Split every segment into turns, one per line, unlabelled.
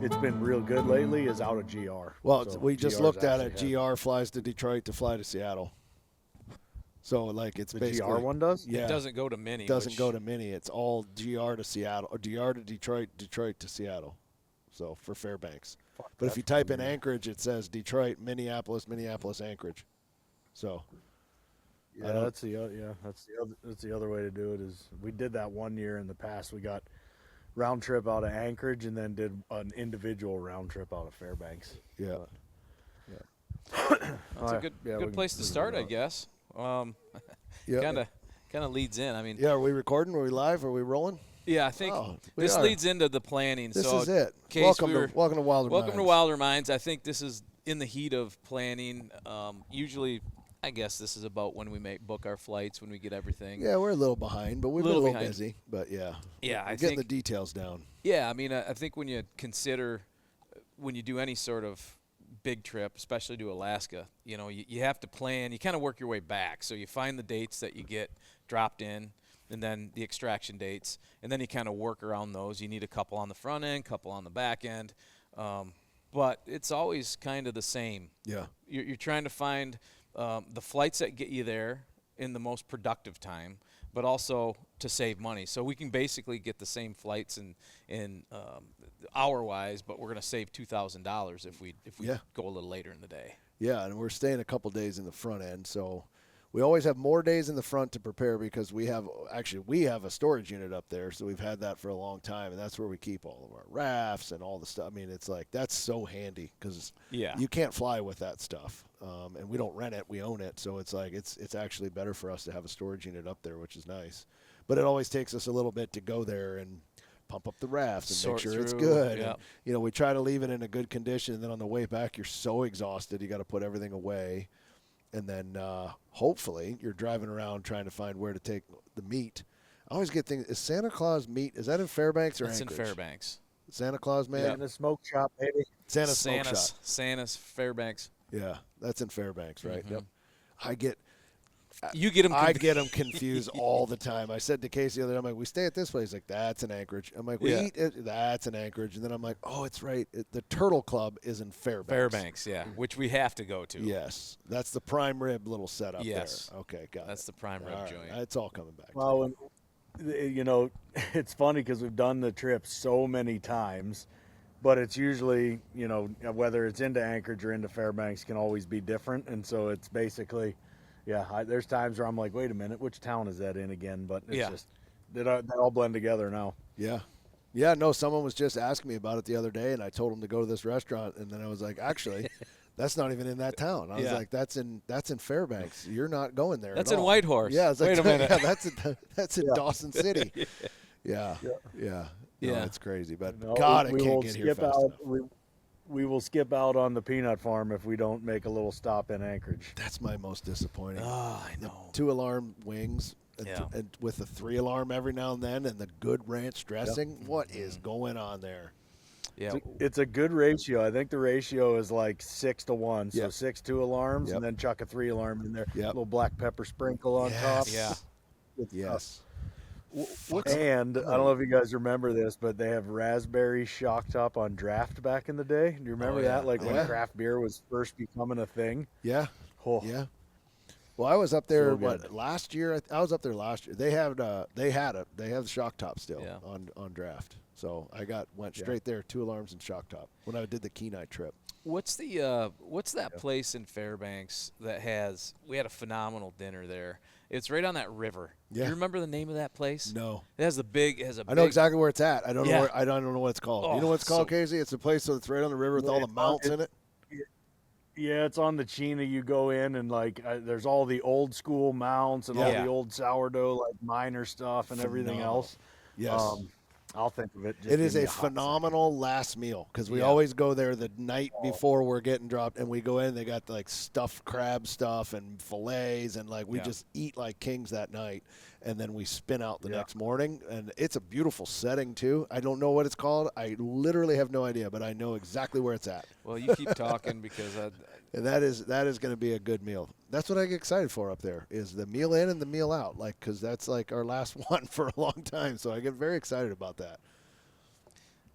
it's been real good lately is out of GR.
Well,
So
we just
GR's
looked at it.
actually
GR flies to Detroit to fly to Seattle. So like it's
the
basically
GR one does.
Yeah,
It doesn't go to Mini.
doesn't go to Mini. It's all GR to Seattle or GR to Detroit, Detroit to Seattle. So for Fairbanks. But if you type in Anchorage, it says Detroit, Minneapolis, Minneapolis, Anchorage. So
Yeah, that's the other way to do it. Is we did that one year in the past. We got round trip out of Anchorage and then did an individual round trip out of Fairbanks.
yeah.
That's a good place to start, I guess.
Yeah.
Kind of leads in. I mean,
Yeah, are we recording? Are we live? Are we rolling?
yeah, I think
we
this
are.
leads into the planning.
This
so
is it.
Case,
Welcome
we were-
to Wilder Minds.
Welcome to Wilder Minds. I think this is in the heat of planning. Usually, I guess this is about when we book our flights, when we get everything.
Yeah, we're a little behind, but we've been a
Little
little
behind.
busy. But yeah,
Yeah,
we're
I
getting
think
the details down.
Yeah, I mean, I think when you consider when you do any sort of big trip, especially to Alaska, you have to plan. You kind of work your way back. So you find the dates that you get dropped in, and then the extraction dates, and then you kind of work around those. You need a couple on the front end, couple on the back end, but it's always kind of the same.
Yeah.
You're trying to find the flights that get you there in the most productive time, but also to save money. So we can basically get the same flights in hour-wise, but we're going to save $2,000 if we
Yeah.
go a little later in the day.
Yeah, and we're staying a couple days in the front end, so we always have more days in the front to prepare because we have a storage unit up there, so we've had that for a long time, and that's where we keep all of our rafts and all the stuff. I mean, it's like that's so handy because you can't fly with that stuff, and we don't rent it; we own it, so it's like it's actually better for us to have a storage unit up there, which is nice. But it always takes us a little bit to go there and pump up the rafts and
Sort
make sure it's
through,
good.
yeah.
And, we try to leave it in a good condition, and then on the way back, you're so exhausted, you got to put everything away. And then hopefully you're driving around trying to find where to take the meat. I always get things. Is Santa Claus meat? Is that in Fairbanks or
It's in
Anchorage?
Fairbanks.
Santa Claus, man.
In the smoke shop, maybe.
Santa Smoke Shop.
Santa's Fairbanks.
Yeah, that's in Fairbanks, right?
Mm-hmm.
Yep.
You get them.
I get them confused all the time. I said to Casey the other day, I'm like, we stay at this place. Like, that's in Anchorage. I'm like, we eat it. That's in Anchorage. And then I'm like, oh, it's right. The Turtle Club is in Fairbanks.
Fairbanks, yeah, which we have to go to.
Yes. That's the prime rib little setup
Yes.
there. Okay, got it.
That's the prime rib
All right.
joint.
It's all coming back.
Well, it's funny because we've done the trip so many times, but it's usually, whether it's into Anchorage or into Fairbanks can always be different. And so it's basically, there's times where I'm like, wait a minute, which town is that in again? But it's just, they all blend together now.
Yeah. Yeah, no, someone was just asking me about it the other day, and I told them to go to this restaurant, and then I was like, actually, that's not even in that town. I was like, that's in Fairbanks. You're not going there.
That's
at
in
all.
Whitehorse.
Yeah, it's like,
Wait a minute.
Yeah, that's in Dawson City. Yeah. No, it's crazy, but God, I can't get here fast enough.
We will skip out on the peanut farm if we don't make a little stop in Anchorage.
That's my most disappointing.
Oh, I know.
2-alarm wings. And with a 3-alarm every now and then, and the good ranch dressing. Yep. What is going on there?
Yeah,
it's a good ratio. I think the ratio is like 6 to 1. So 6 2-alarms, and then chuck a 3-alarm in there.
Yep.
A little black pepper sprinkle on top.
Yeah.
Yes.
And I don't know if you guys remember this, but they have raspberry shock top on draft back in the day. Do you remember that? Like when craft beer was first becoming a thing.
Yeah.
Oh.
Yeah. Well, I was up there
So
last year. I was up there last year. They have the shock top still on draft. So I went straight there, 2 alarms and shock top when I did the Kenai trip.
What's that place in Fairbanks that we had a phenomenal dinner there. It's right on that river.
Yeah.
Do you remember the name of that place?
No.
It has
I know exactly where it's at. I don't know. I don't know what it's called.
Oh,
you know what it's called, Casey? It's a place that's right on the river with all the mounts in it.
Yeah, it's on the Chena. You go in and there's all the old school mounts and all the old sourdough like miner stuff and everything else.
Yes.
I'll think of it.
It is a phenomenal last meal because we always go there the night before we're getting dropped, and we go in. They got like stuffed crab stuff and fillets, and we just eat like kings that night, and then we spin out the next morning. And it's a beautiful setting too. I don't know what it's called. I literally have no idea, but I know exactly where it's at.
Well, you keep talking because
and that is going to be a good meal. That's what I get excited for up there is the meal in and the meal out, because that's like our last one for a long time. So I get very excited about that.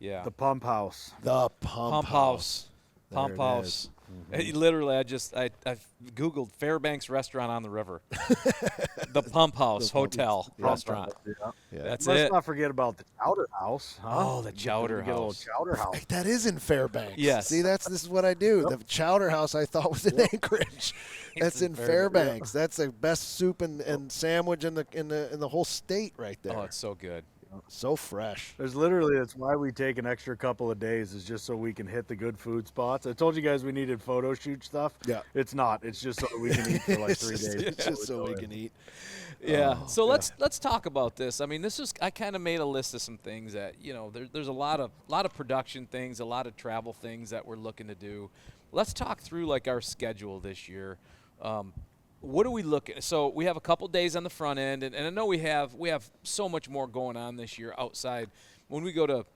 Yeah.
The pump house.
The Pump House.
Pump
There it
House. Literally, I Googled Fairbanks Restaurant on the River. The Pump House Hotel Restaurant.
Yeah.
That's
Let's
it.
not forget about the chowder house. Huh?
Oh, the
We
chowder
get a little
house.
chowder house.
Hey, that is in Fairbanks.
Yes.
See, this is what I do. The Chowder House I thought was in Anchorage. That's in Fairbanks. That's the best soup and sandwich in the whole state right there.
Oh, it's so good.
So fresh.
There's literally, that's why we take an extra couple of days, is just so we can hit the good food spots. I told you guys we needed photo shoot stuff.
Yeah.
It's not. It's just so we can eat for like
It's
3
just-
days.
It's just so we can eat.
Yeah. So let's talk about this. I mean, I kind of made a list of some things that there's a lot of production things, a lot of travel things that we're looking to do. Let's talk through like our schedule this year. What do we look at? So we have a couple days on the front end, and I know we have so much more going on this year outside. When we go to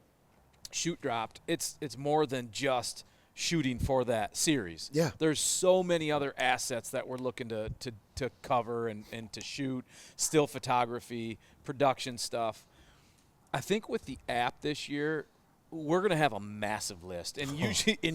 shoot dropped, it's more than just shooting for that series.
Yeah.
There's so many other assets that we're looking to cover and to shoot, still photography, production stuff. I think with the app this year, we're going to have a massive list, and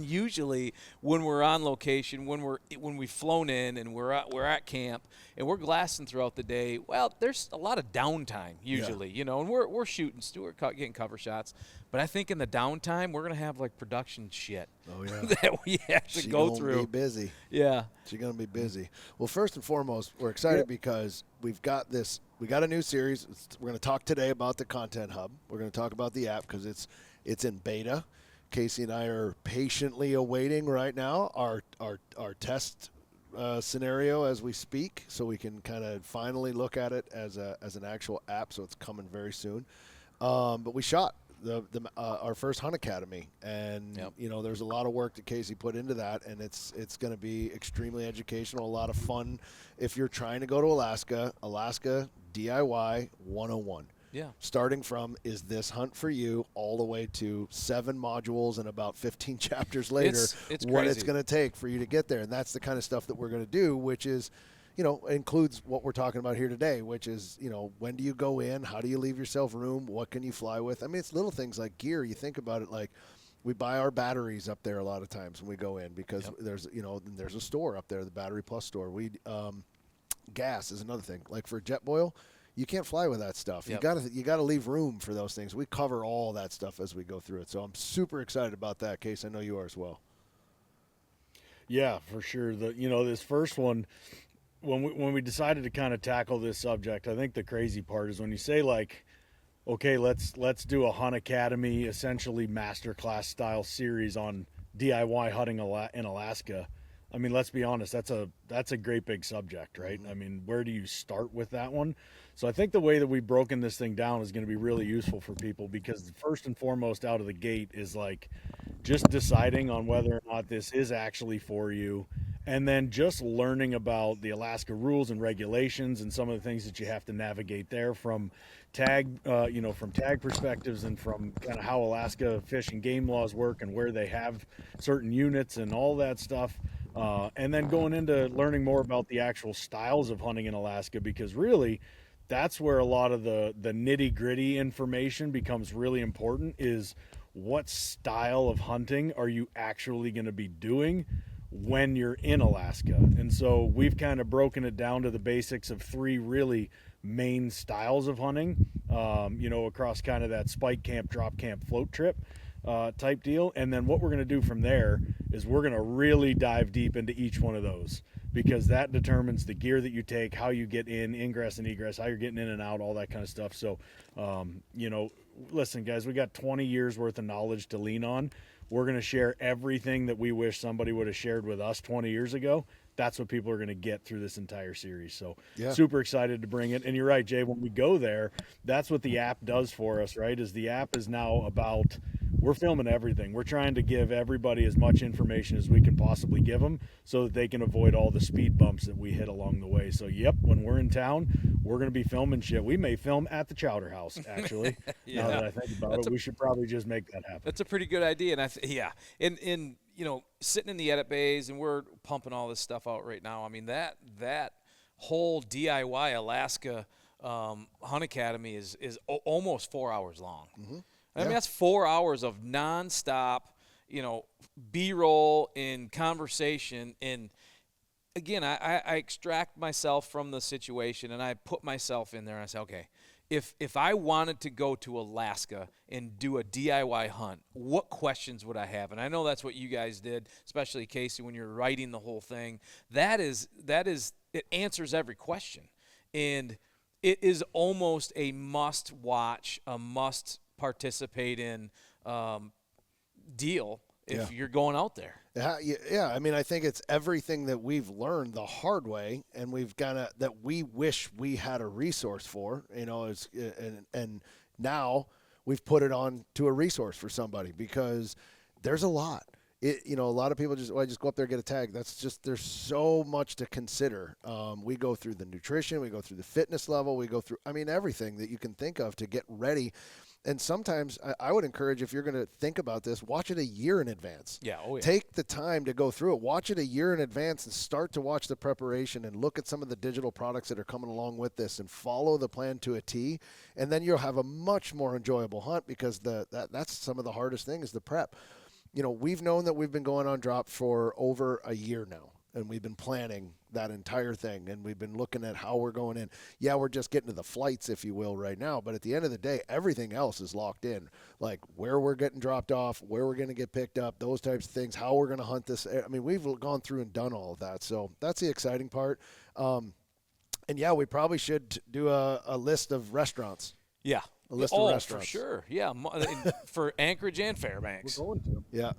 usually when we're on location, when we've flown in and we're at camp and we're glassing throughout the day, well, there's a lot of downtime usually, and we're shooting, getting cover shots. But I think in the downtime, we're going to have like production shit
Oh yeah.
that we have to go through.
Be busy.
Yeah.
She's gonna be busy. Well, first and foremost, we're excited because we've got this. We got a new series. We're going to talk today about the Content Hub. We're going to talk about the app because it's in beta. Casey and I are patiently awaiting right now our test scenario as we speak, so we can kind of finally look at it as an actual app. So it's coming very soon. But we shot our first Hunt Academy, and there's a lot of work that Casey put into that, and it's going to be extremely educational, a lot of fun if you're trying to go to Alaska DIY 101.
Yeah.
Starting from, is this hunt for you, all the way to 7 modules and about 15 chapters later,
it's
what
crazy.
it's going to take for you to get there. And that's the kind of stuff that we're going to do, which is, includes what we're talking about here today, which is, when do you go in? How do you leave yourself room? What can you fly with? I mean, it's little things like gear. You think about it, like we buy our batteries up there a lot of times when we go in because there's a store up there, the Battery Plus store. Gas is another thing. Like for Jetboil, you can't fly with that stuff.
Yep.
You gotta leave room for those things. We cover all that stuff as we go through it. So I'm super excited about that, Case. I know you are as well.
Yeah, for sure. This first one, when we decided to kind of tackle this subject, I think the crazy part is when you say like, okay, let's do a Hunt Academy, essentially masterclass style series on DIY hunting in Alaska. I mean, let's be honest, that's a great big subject, right? I mean, where do you start with that one? So I think the way that we've broken this thing down is going to be really useful for people, because first and foremost out of the gate is like just deciding on whether or not this is actually for you, and then just learning about the Alaska rules and regulations and some of the things that you have to navigate there from tag perspectives, and from kind of how Alaska fish and game laws work and where they have certain units and all that stuff. And then going into learning more about the actual styles of hunting in Alaska, because really that's where a lot of the nitty gritty information becomes really important, is what style of hunting are you actually going to be doing when you're in Alaska. And so we've kind of broken it down to the basics of 3 really main styles of hunting, across kind of that spike camp, drop camp, float trip type deal. And then what we're going to do from there is we're going to really dive deep into each one of those, because that determines the gear that you take, how you get in, ingress and egress, how you're getting in and out, all that kind of stuff. So, listen, guys, we got 20 years worth of knowledge to lean on. We're going to share everything that we wish somebody would have shared with us 20 years ago. That's what people are going to get through this entire series. So super excited to bring it. And you're right, Jay, when we go there, that's what the app does for us, right? Is the app is now about, we're filming everything. We're trying to give everybody as much information as we can possibly give them so that they can avoid all the speed bumps that we hit along the way. So, when we're in town, we're going to be filming shit. We may film at the Chowder House, actually. Now that I think about it, we should probably just make that happen.
That's a pretty good idea. And sitting in the edit bays, and we're pumping all this stuff out right now. I mean, that whole DIY Alaska Hunt Academy is almost 4 hours long. I mean, that's 4 hours of nonstop, B-roll and conversation. And again, I extract myself from the situation and I put myself in there and I say, okay, if I wanted to go to Alaska and do a DIY hunt, what questions would I have? And I know that's what you guys did, especially Casey, when you're writing the whole thing. It answers every question. And it is almost a must watch, a must participate in deal if you're going out there.
Yeah. I mean, I think it's everything that we've learned the hard way, and that we wish we had a resource for. And now we've put it on to a resource for somebody because there's a lot. A lot of people just go up there and get a tag. There's so much to consider. We go through the nutrition, we go through the fitness level, we go through, everything that you can think of to get ready. And sometimes I would encourage, if you're going to think about this, watch it a year in advance.
Yeah, oh yeah.
Take the time to go through it. Watch it a year in advance and start to watch the preparation and look at some of the digital products that are coming along with this and follow the plan to a T. And then you'll have a much more enjoyable hunt because that's some of the hardest thing is the prep. We've known that we've been going on drop for over a year now, and we've been planning that entire thing, and we've been looking at how we're going in. Yeah, we're just getting to the flights, if you will, right now, but at the end of the day, everything else is locked in, like where we're getting dropped off, where we're going to get picked up, those types of things, how we're going to hunt this. I mean, we've gone through and done all of that, so that's the exciting part. And yeah, we probably should do a list of restaurants.
Yeah.
A list of restaurants.
For sure. Yeah, for Anchorage and Fairbanks.
We're going to.
Yeah.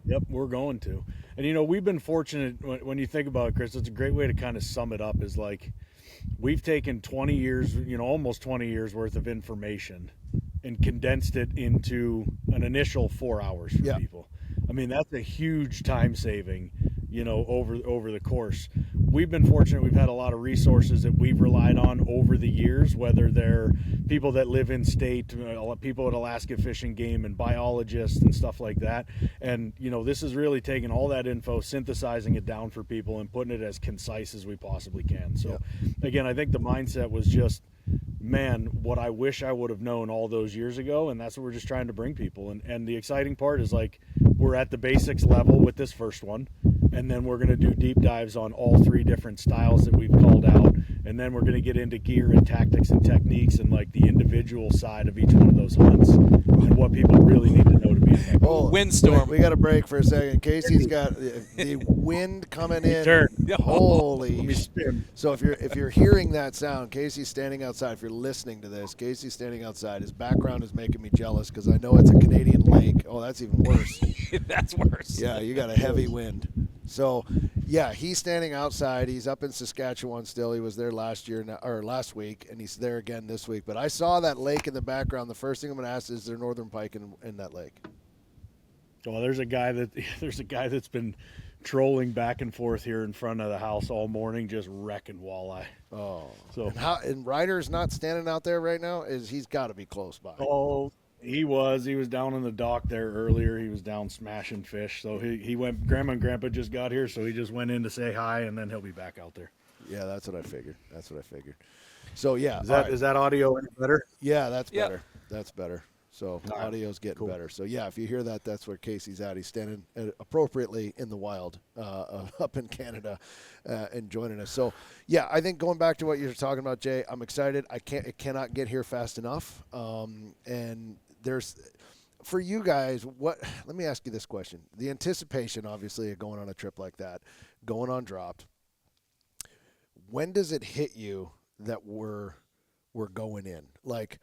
Yep, we're going to. And, we've been fortunate when you think about it, Chris, it's a great way to kind of sum it up is like we've taken 20 years, almost 20 years worth of information and condensed it into an initial 4 hours for people. I mean, that's a huge time saving, over the course. We've been fortunate. We've had a lot of resources that we've relied on over the years, whether they're people that live in state, people at Alaska Fish and Game and biologists and stuff like that. And, this is really taking all that info, synthesizing it down for people and putting it as concise as we possibly can. So again, I think the mindset was just, man, what I wish I would have known all those years ago. And that's what we're just trying to bring people. And the exciting part is like, we're at the basics level with this first one. And then we're going to do deep dives on all 3 different styles that we've called out. And then we're going to get into gear and tactics and techniques and like the individual side of each one of those hunts and what people really need to know to be effective.
Oh,
windstorm.
We got a break for a second. Casey's got the wind coming in. Holy! So if you're hearing that sound, Casey's standing outside. If you're listening to this, Casey's standing outside. His background is making me jealous because I know it's a Canadian lake. Oh, that's even worse.
That's worse.
Yeah, you got a heavy wind. So, yeah, he's standing outside. He's up in Saskatchewan still. He was there last week, and he's there again this week. But I saw that lake in the background. The first thing I'm going to ask is there northern pike in that lake?
Well, there's a guy that's been trolling back and forth here in front of the house all morning, just wrecking walleye.
Oh,
so
and Ryder's not standing out there right now. He's got to be close by.
Oh. He was down in the dock there earlier. He was down smashing fish. So he went, Grandma and Grandpa just got here, so he just went in to say hi, and then he'll be back out there.
Yeah, that's what I figured. So, yeah.
Is that audio any better?
Yeah, that's better. That's better. So
right.
Audio's getting
Cool.
better. So, yeah, if you hear that, that's where Casey's at. He's standing appropriately in the wild up in Canada and joining us. So, yeah, I think going back to what you're talking about, Jay, I'm excited. It cannot get here fast enough. And for you guys, let me ask you this question. The anticipation, obviously, of going on a trip like that, going on dropped, when does it hit you that we're going in? Like,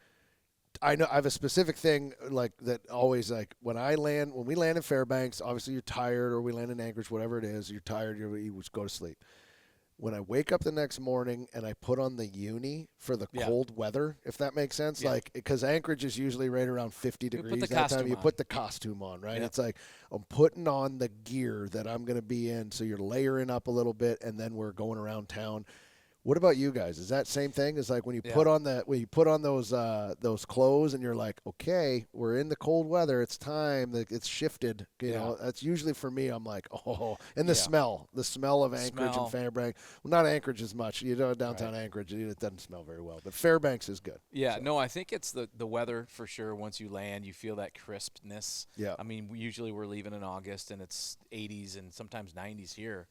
I know I have a specific thing like that always like when we land in Fairbanks, obviously you're tired, or we land in Anchorage, whatever it is, you're tired, you just go to sleep. When I wake up the next morning and I put on the uni for the cold weather, if that makes sense, like because Anchorage is usually right around 50 degrees that time. You put the costume on, right? It's like I'm putting on the gear that I'm going to be in, so you're layering up a little bit, and then we're going around town. What about you guys? Is that same thing? Is like when you
Yeah.
put on those clothes and you're like, okay, we're in the cold weather. It's time. It's shifted. You know, that's usually for me. I'm like, oh, and the smell of Anchorage
Smell.
and Fairbanks. Well, not Anchorage as much. You know, downtown Anchorage, it doesn't smell very well. But Fairbanks is good.
Yeah,
So,
no, I think it's the weather for sure. Once you land, you feel that crispness.
Yeah.
I mean, usually we're leaving in August, and it's 80s and sometimes 90s here.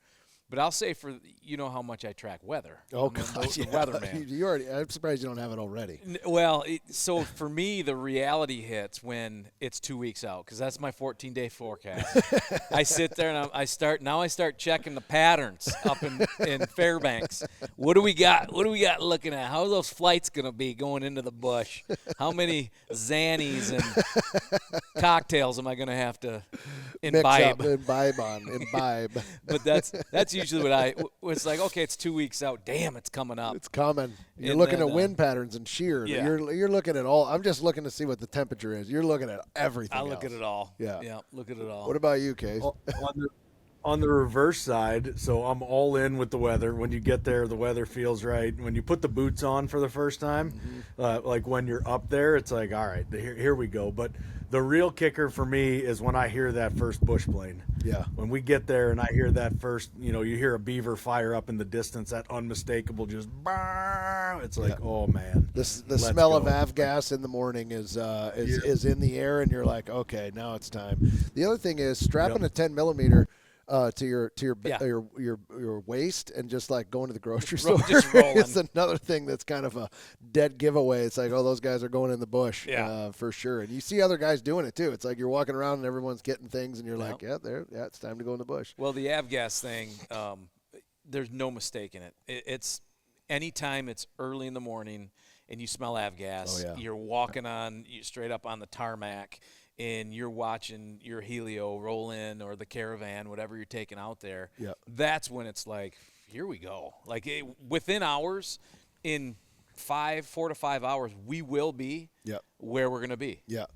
But I'll say you know how much I track weather.
Oh,
I'm
God,
the weatherman.
You already. I'm surprised you don't have it already.
Well, so for me, the reality hits when it's 2 weeks out because that's my 14-day forecast. I sit there and I start checking the patterns up in Fairbanks. What do we got? What do we got looking at? How are those flights going to be going into the bush? How many Xannies and cocktails am I going to have to imbibe?
Imbibe.
But that's usually what it's like. Okay, it's 2 weeks out. Damn, it's coming up.
It's coming. You're
And
looking
then,
at wind patterns and shear.
yeah.
You're looking at all. I'm just looking to see what the temperature is. You're looking at everything.
I look
else.
at it all.
Yeah.
Look at it all.
What about you, Case?
On the reverse side, so I'm all in with the weather. When you get there, the weather feels right. When you put the boots on for the first time, like when you're up there, it's like, all right, here we go. But the real kicker for me is when I hear that first bush plane.
Yeah.
When we get there and I hear that first, you hear a beaver fire up in the distance, that unmistakable just, it's like, oh man.
The smell of avgas in the morning is in the air, and you're like, okay, now it's time. The other thing is strapping a 10 millimeter to your waist and just like going to the grocery store.
Just rolling.
It's another thing that's kind of a dead giveaway. It's like, oh, those guys are going in the bush, for sure. And you see other guys doing it too. It's like you're walking around and everyone's getting things, and you're like, it's time to go in the bush.
Well, the avgas thing, there's no mistake in it. It's anytime it's early in the morning and you smell avgas, you're walking straight up on the tarmac, and you're watching your Helio roll in or the Caravan, whatever you're taking out there.
Yeah.
That's when it's like, here we go. Like within hours, in 4 to 5 hours, we will be where we're going to be.
Yeah.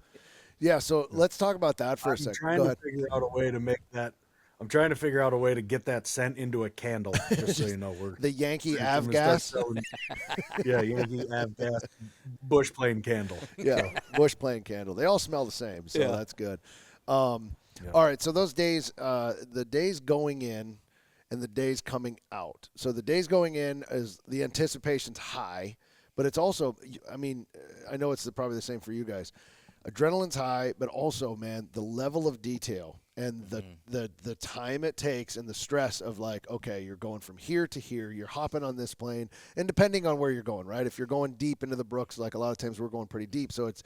Yeah. So let's talk about that for a second.
Go ahead. Figure out a way to make that. I'm trying to figure out a way to get that scent into a candle, just so you know.
The Yankee avgas.
Yankee avgas bush plane candle.
Yeah, bush plane candle. They all smell the same, so that's good. All right, so those days, the days going in and the days coming out. So the days going in is the anticipation's high, but it's also, I mean, I know it's probably the same for you guys. Adrenaline's high, but also, man, the level of detail and the time it takes and the stress of like, okay, you're going from here to here, you're hopping on this plane, and depending on where you're going, right? If you're going deep into the brooks, like a lot of times we're going pretty deep, so it's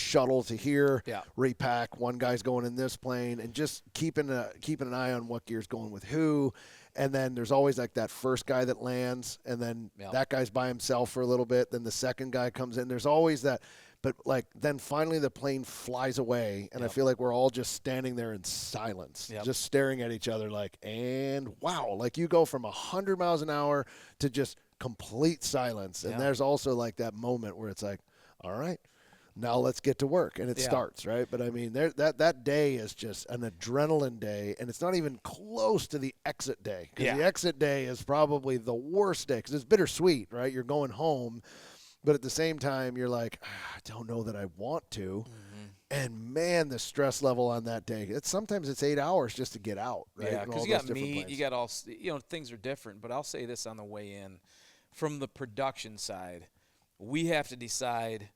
shuttle to here, repack, one guy's going in this plane, and just keeping an eye on what gear's going with who. And then there's always like that first guy that lands, and then that guy's by himself for a little bit, then the second guy comes in. There's always that. But, like, then finally the plane flies away, and I feel like we're all just standing there in silence, just staring at each other like, and wow. Like, you go from 100 miles an hour to just complete silence. And there's also, like, that moment where it's like, all right, now let's get to work. And it starts, right? But, I mean, that day is just an adrenaline day, and it's not even close to the exit day. Because the exit day is probably the worst day because it's bittersweet, right? You're going home. But at the same time, you're like, I don't know that I want to. Mm-hmm. And, man, the stress level on that day, sometimes it's 8 hours just to get out, right?
Yeah, because you got meat, you got all, things are different. But I'll say this on the way in. From the production side, we have to decide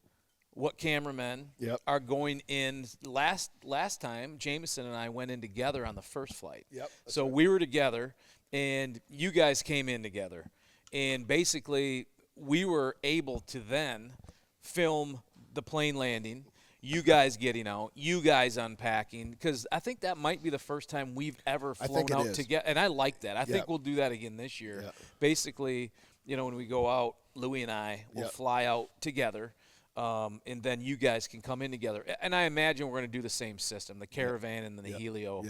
what cameramen are going in. Last time, Jameson and I went in together on the first flight. So we were together, and you guys came in together. And basically – we were able to then film the plane landing, you guys getting out, you guys unpacking, because I think that might be the first time we've ever flown out together. And I like that. I think we'll do that again this year. Basically, when we go out, Louie and I will fly out together, and then you guys can come in together. And I imagine we're going to do the same system, the Caravan and then the Helio.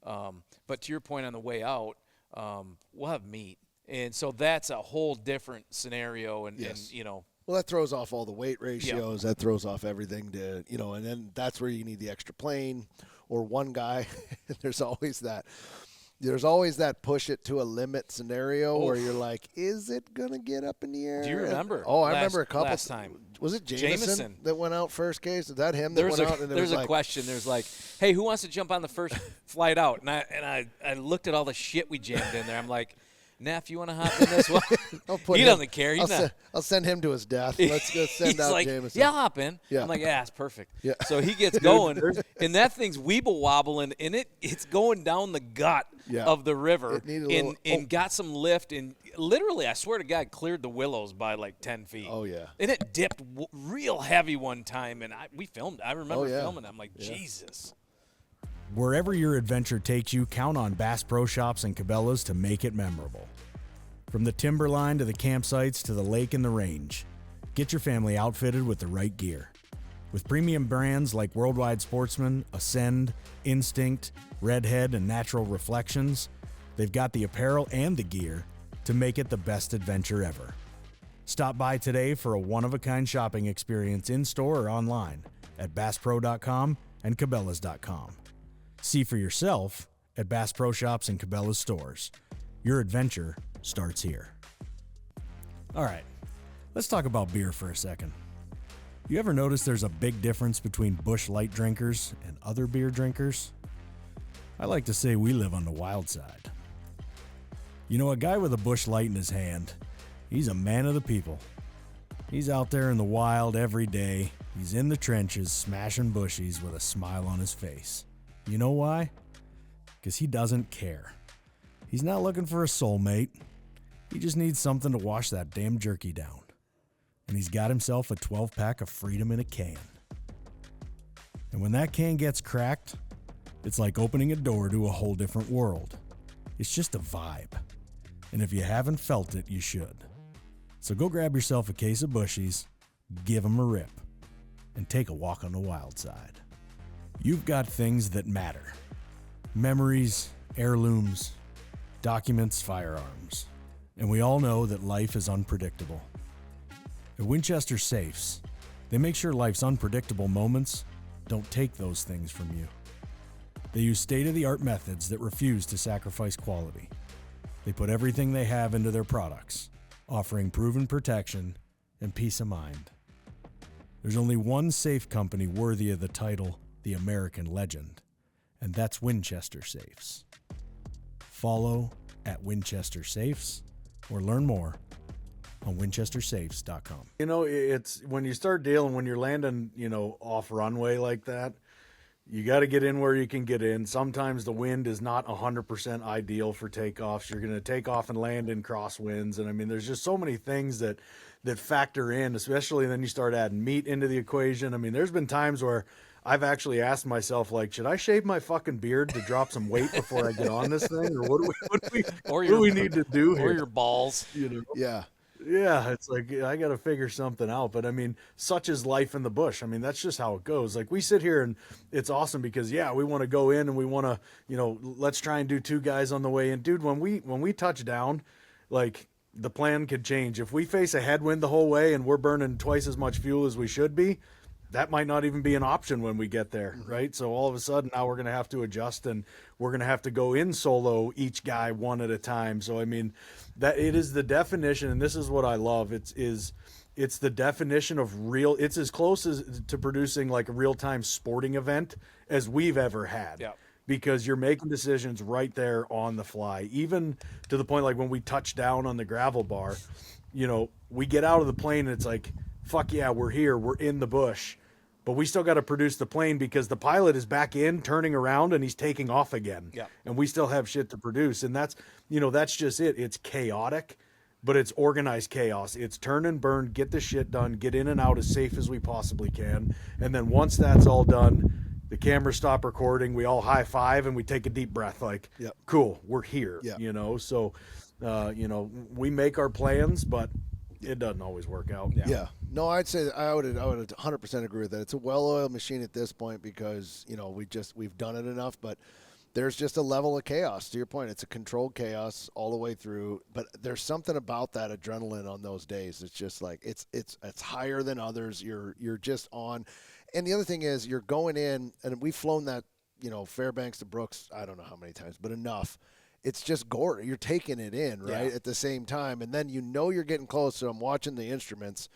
But to your point on the way out, we'll have meat. And so that's a whole different scenario, and
well, that throws off all the weight ratios. That throws off everything to and then that's where you need the extra plane or one guy. There's always that. there's always that push it to a limit scenario where you're like, is it going to get up in the air?
Do you remember?
I remember a couple
last time.
Was it Jameson that went out first case? Is that him that
There's
went out? And
there's a
like,
question. There's like, hey, who wants to jump on the first flight out? And I looked at all the shit we jammed in there. I'm like, Neff, you want to hop in this one? He doesn't care.
I'll send him to his death. Let's go send out
like,
Jameson.
Yeah, I'll hop in.
Yeah.
I'm like, yeah, it's perfect.
Yeah.
So he gets going, and that thing's weeble wobbling, and it's going down the gut of the river, and got some lift, and literally, I swear to God, cleared the willows by like 10 feet.
Oh, yeah.
And it dipped real heavy one time, and we filmed. I remember filming. I'm like, Jesus.
Wherever your adventure takes you, count on Bass Pro Shops and Cabela's to make it memorable. From the timberline to the campsites to the lake and the range, get your family outfitted with the right gear. With premium brands like Worldwide Sportsman, Ascend, Instinct, Redhead, and Natural Reflections, they've got the apparel and the gear to make it the best adventure ever. Stop by today for a one-of-a-kind shopping experience in-store or online at BassPro.com and Cabela's.com. See for yourself at Bass Pro Shops and Cabela's stores. Your adventure starts here. All right, let's talk about beer for a second. You ever notice there's a big difference between Busch Light drinkers and other beer drinkers? I like to say we live on the wild side. You know, a guy with a Busch Light in his hand, he's a man of the people. He's out there in the wild every day. He's in the trenches smashing bushies with a smile on his face. You know why? Because he doesn't care. He's not looking for a soulmate. He just needs something to wash that damn jerky down. And he's got himself a 12-pack of Freedom in a can. And when that can gets cracked, it's like opening a door to a whole different world. It's just a vibe. And if you haven't felt it, you should. So go grab yourself a case of bushies, give them a rip, and take a walk on the wild side. You've got things that matter. Memories, heirlooms, documents, firearms. And we all know that life is unpredictable. At Winchester Safes, they make sure life's unpredictable moments don't take those things from you. They use state-of-the-art methods that refuse to sacrifice quality. They put everything they have into their products, offering proven protection and peace of mind. There's only one safe company worthy of the title, the American Legend, and that's Winchester Safes. Follow at Winchester Safes or learn more on winchestersafes.com. You know, it's when you start dealing, when you're landing, off runway like that, you got to get in where you can get in. Sometimes the wind is not 100% ideal for takeoffs. You're going to take off and land in crosswinds. And I mean, there's just so many things that factor in, especially then you start adding meat into the equation. I mean, there's been times where I've actually asked myself, like, should I shave my fucking beard to drop some weight before I get on this thing? Or what do we need to do here?
Or your balls.
Yeah.
Yeah, it's like I got to figure something out. But I mean, such is life in the bush. I mean, that's just how it goes. Like we sit here and it's awesome because we want to go in and we want to, let's try and do 2 guys on the way in. Dude, when we touch down, like the plan could change. If we face a headwind the whole way and we're burning twice as much fuel as we should be, that might not even be an option when we get there, right? So all of a sudden now we're going to have to adjust and we're going to have to go in solo, each guy one at a time. So, I mean, that it is the definition, and this is what I love. It's the definition of real. It's as close as to producing like a real-time sporting event as we've ever had.
Yeah.
Because you're making decisions right there on the fly, even to the point like when we touch down on the gravel bar, we get out of the plane and it's like, fuck yeah, we're here, we're in the bush. But we still got to produce the plane because the pilot is back in, turning around, and he's taking off again.
Yeah.
And we still have shit to produce. And that's just it. It's chaotic, but it's organized chaos. It's turn and burn, get the shit done, get in and out as safe as we possibly can. And then once that's all done, the cameras stop recording, we all high five, and we take a deep breath like, cool, we're here.
Yep.
So, we make our plans, but it doesn't always work out.
Yeah. No, I'd say I would 100% agree with that. It's a well-oiled machine at this point because, we've done it enough, but there's just a level of chaos. To your point, it's a controlled chaos all the way through, but there's something about that adrenaline on those days. It's just like it's higher than others. You're just on. And the other thing is you're going in, and we've flown that, Fairbanks to Brooks, I don't know how many times, but enough. it's just gore. You're taking it in, right, at the same time. And then you're getting close. So I'm watching the instruments,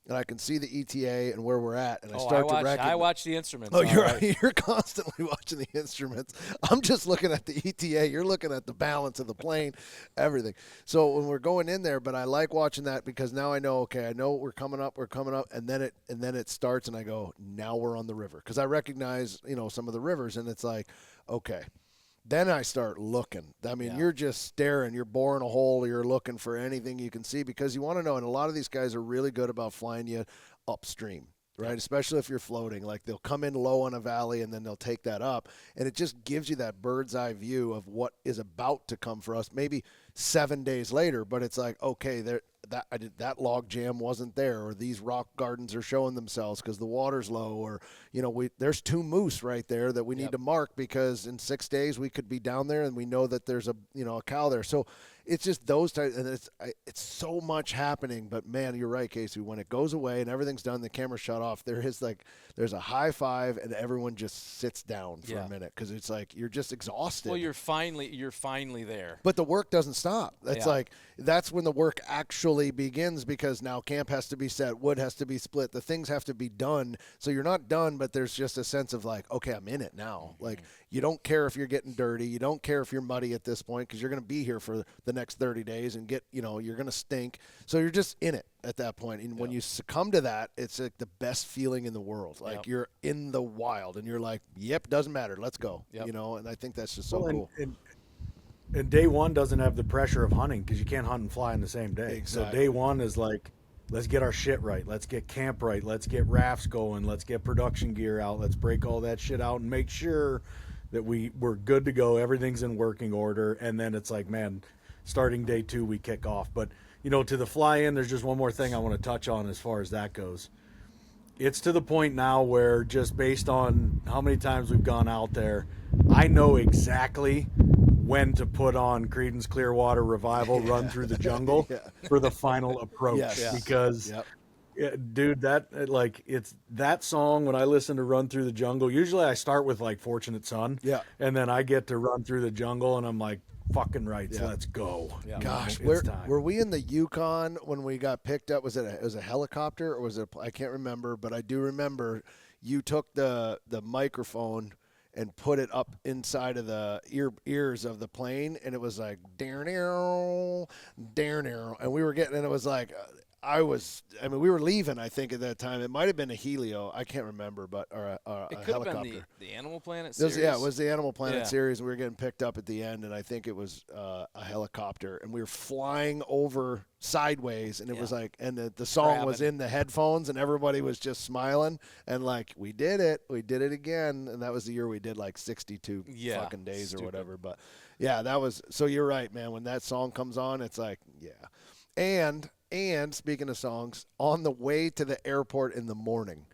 and I can see the ETA and where we're at. And I start to recognize.
I watch the instruments.
Oh, you're constantly watching the instruments. I'm just looking at the ETA. You're looking at the balance of the plane, everything. So when we're going in there, but I like watching that because now I know, okay, I know we're coming up, and then it starts, and I go, now we're on the river, because I recognize, some of the rivers, and it's like, okay. Then I start looking. I mean, you're just staring. You're boring a hole. You're looking for anything you can see because you want to know. And a lot of these guys are really good about flying you upstream, right? Especially if you're floating. Like they'll come in low on a valley and then they'll take that up. And it just gives you that bird's eye view of what is about to come for us maybe 7 days later. But it's like, okay, that log jam wasn't there, or these rock gardens are showing themselves because the water's low, or there's 2 moose right there that we need to mark because in 6 days we could be down there and we know that there's a cow there. So it's just those types, and it's so much happening. But man, you're right, Casey. When it goes away and everything's done, the camera shut off, there's a high five and everyone just sits down for a minute because it's like you're just exhausted.
Well, you're finally there.
But the work doesn't stop. That's when the work actually begins, because now camp has to be set, wood has to be split, the things have to be done. So you're not done, but there's just a sense of like, okay, I'm in it now. Like you don't care if you're getting dirty, you don't care if you're muddy at this point because you're going to be here for the next 30 days and you're going to stink. So you're just in it at that point. And when you succumb to that, it's like the best feeling in the world. Like you're in the wild and you're like, yep, doesn't matter, let's go. And I think that's just so cool.
And day one doesn't have the pressure of hunting because you can't hunt and fly in the same day.
Exactly.
So day one is like, let's get our shit right. Let's get camp right. Let's get rafts going. Let's get production gear out. Let's break all that shit out and make sure that we're good to go. Everything's in working order. And then it's like, man, starting day 2, we kick off. But, to the fly in, there's just one more thing I want to touch on as far as that goes. It's to the point now where just based on how many times we've gone out there, I know exactly when to put on Creedence Clearwater Revival, Run Through the Jungle for the final approach. Because, dude, it's that song. When I listen to Run Through the Jungle, usually I start with like Fortunate Son. And then I get to Run Through the Jungle and I'm like, fucking right, so let's go.
Gosh, were we in the Yukon when we got picked up? Was it a helicopter or was it I can't remember, but I do remember you took the microphone and put it up inside of the ears of the plane, and it was like and we were getting, and it was like we were leaving, I think, at that time. It might have been a Helio. I can't remember, but or a
it could
helicopter.
have been the Animal Planet series.
It was the Animal Planet series. We were getting picked up at the end, and I think it was a helicopter. And we were flying over sideways, and it was like, and the song was in the headphones, and everybody was just smiling, and like, we did it again. And that was the year we did like 62 fucking days or whatever. But that was, so you're right, man. When that song comes on, it's like, And speaking of songs, on the way to the airport in the morning,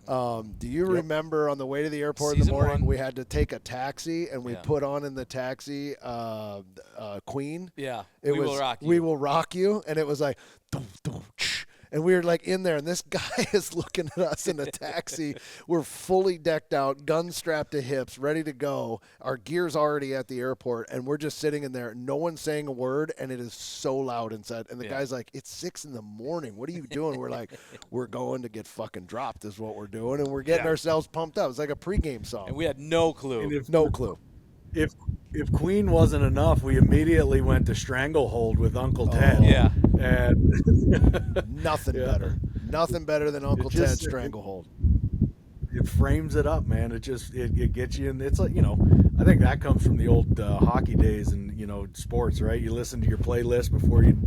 do you remember on the way to the airport in the morning, we had to take a taxi, and we put on in the taxi Queen?
Yeah,
it
We
was
Will Rock You.
We Will Rock You, and it was like, dum, dum, and we were like in there, and this guy is looking at us in a taxi. We're fully decked out, guns strapped to hips, ready to go. Our gear's already at the airport, and we're just sitting in there. No one's saying a word, and it is so loud inside. And the guy's like, it's 6 a.m. What are you doing? We're like, we're going to get fucking dropped is what we're doing, and we're getting ourselves pumped up. It's like a pregame song.
And we had no clue.
No clue.
If Queen wasn't enough, we immediately went to Stranglehold with Uncle Ted. And
nothing better than Uncle Ted's Stranglehold.
It frames it up, man. It just it gets you, and it's like, I think that comes from the old hockey days and sports, right? You listen to your playlist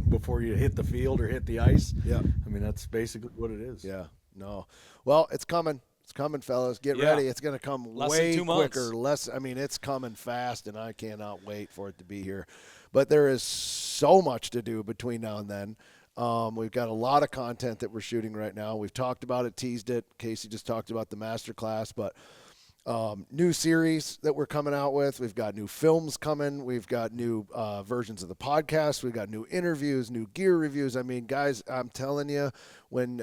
before you hit the field or hit the ice. I mean, that's basically what it is.
Well, it's coming. It's coming, fellas. Get ready. It's going to come way quicker. It's coming fast, and I cannot wait for it to be here. But there is so much to do between now and then. We've got a lot of content that we're shooting right now. We've talked about it, teased it. Casey just talked about the master class, but New series that we're coming out with. We've got new films coming. We've got new versions of the podcast. We've got new interviews, new gear reviews. I mean, guys, I'm telling you, when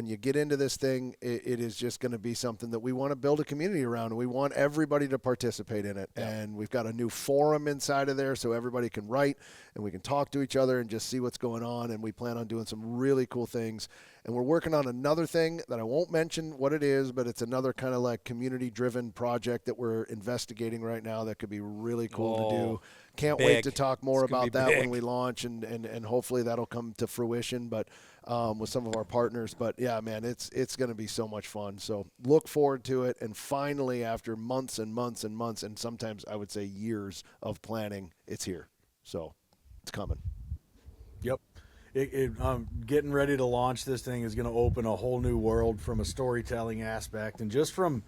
you get into this thing, it is just going to be something that we want to build a community around. And we want everybody to participate in it. Yeah. And we've got a new forum inside of there so everybody can write and we can talk to each other and just see what's going on. And we plan on doing some really cool things. And we're working on another thing that I won't mention what it is, but it's another kind of like community-driven project that we're investigating right now that could be really cool to do. Can't wait to talk more about that when we launch, and hopefully that'll come to fruition, but with some of our partners. But, yeah, man, it's going to be so much fun. So look forward to it. And finally, after months and months and months, and sometimes I would say years of planning, it's here. So it's coming.
Yep. Getting ready to launch this thing is going to open a whole new world from a storytelling aspect. And just from,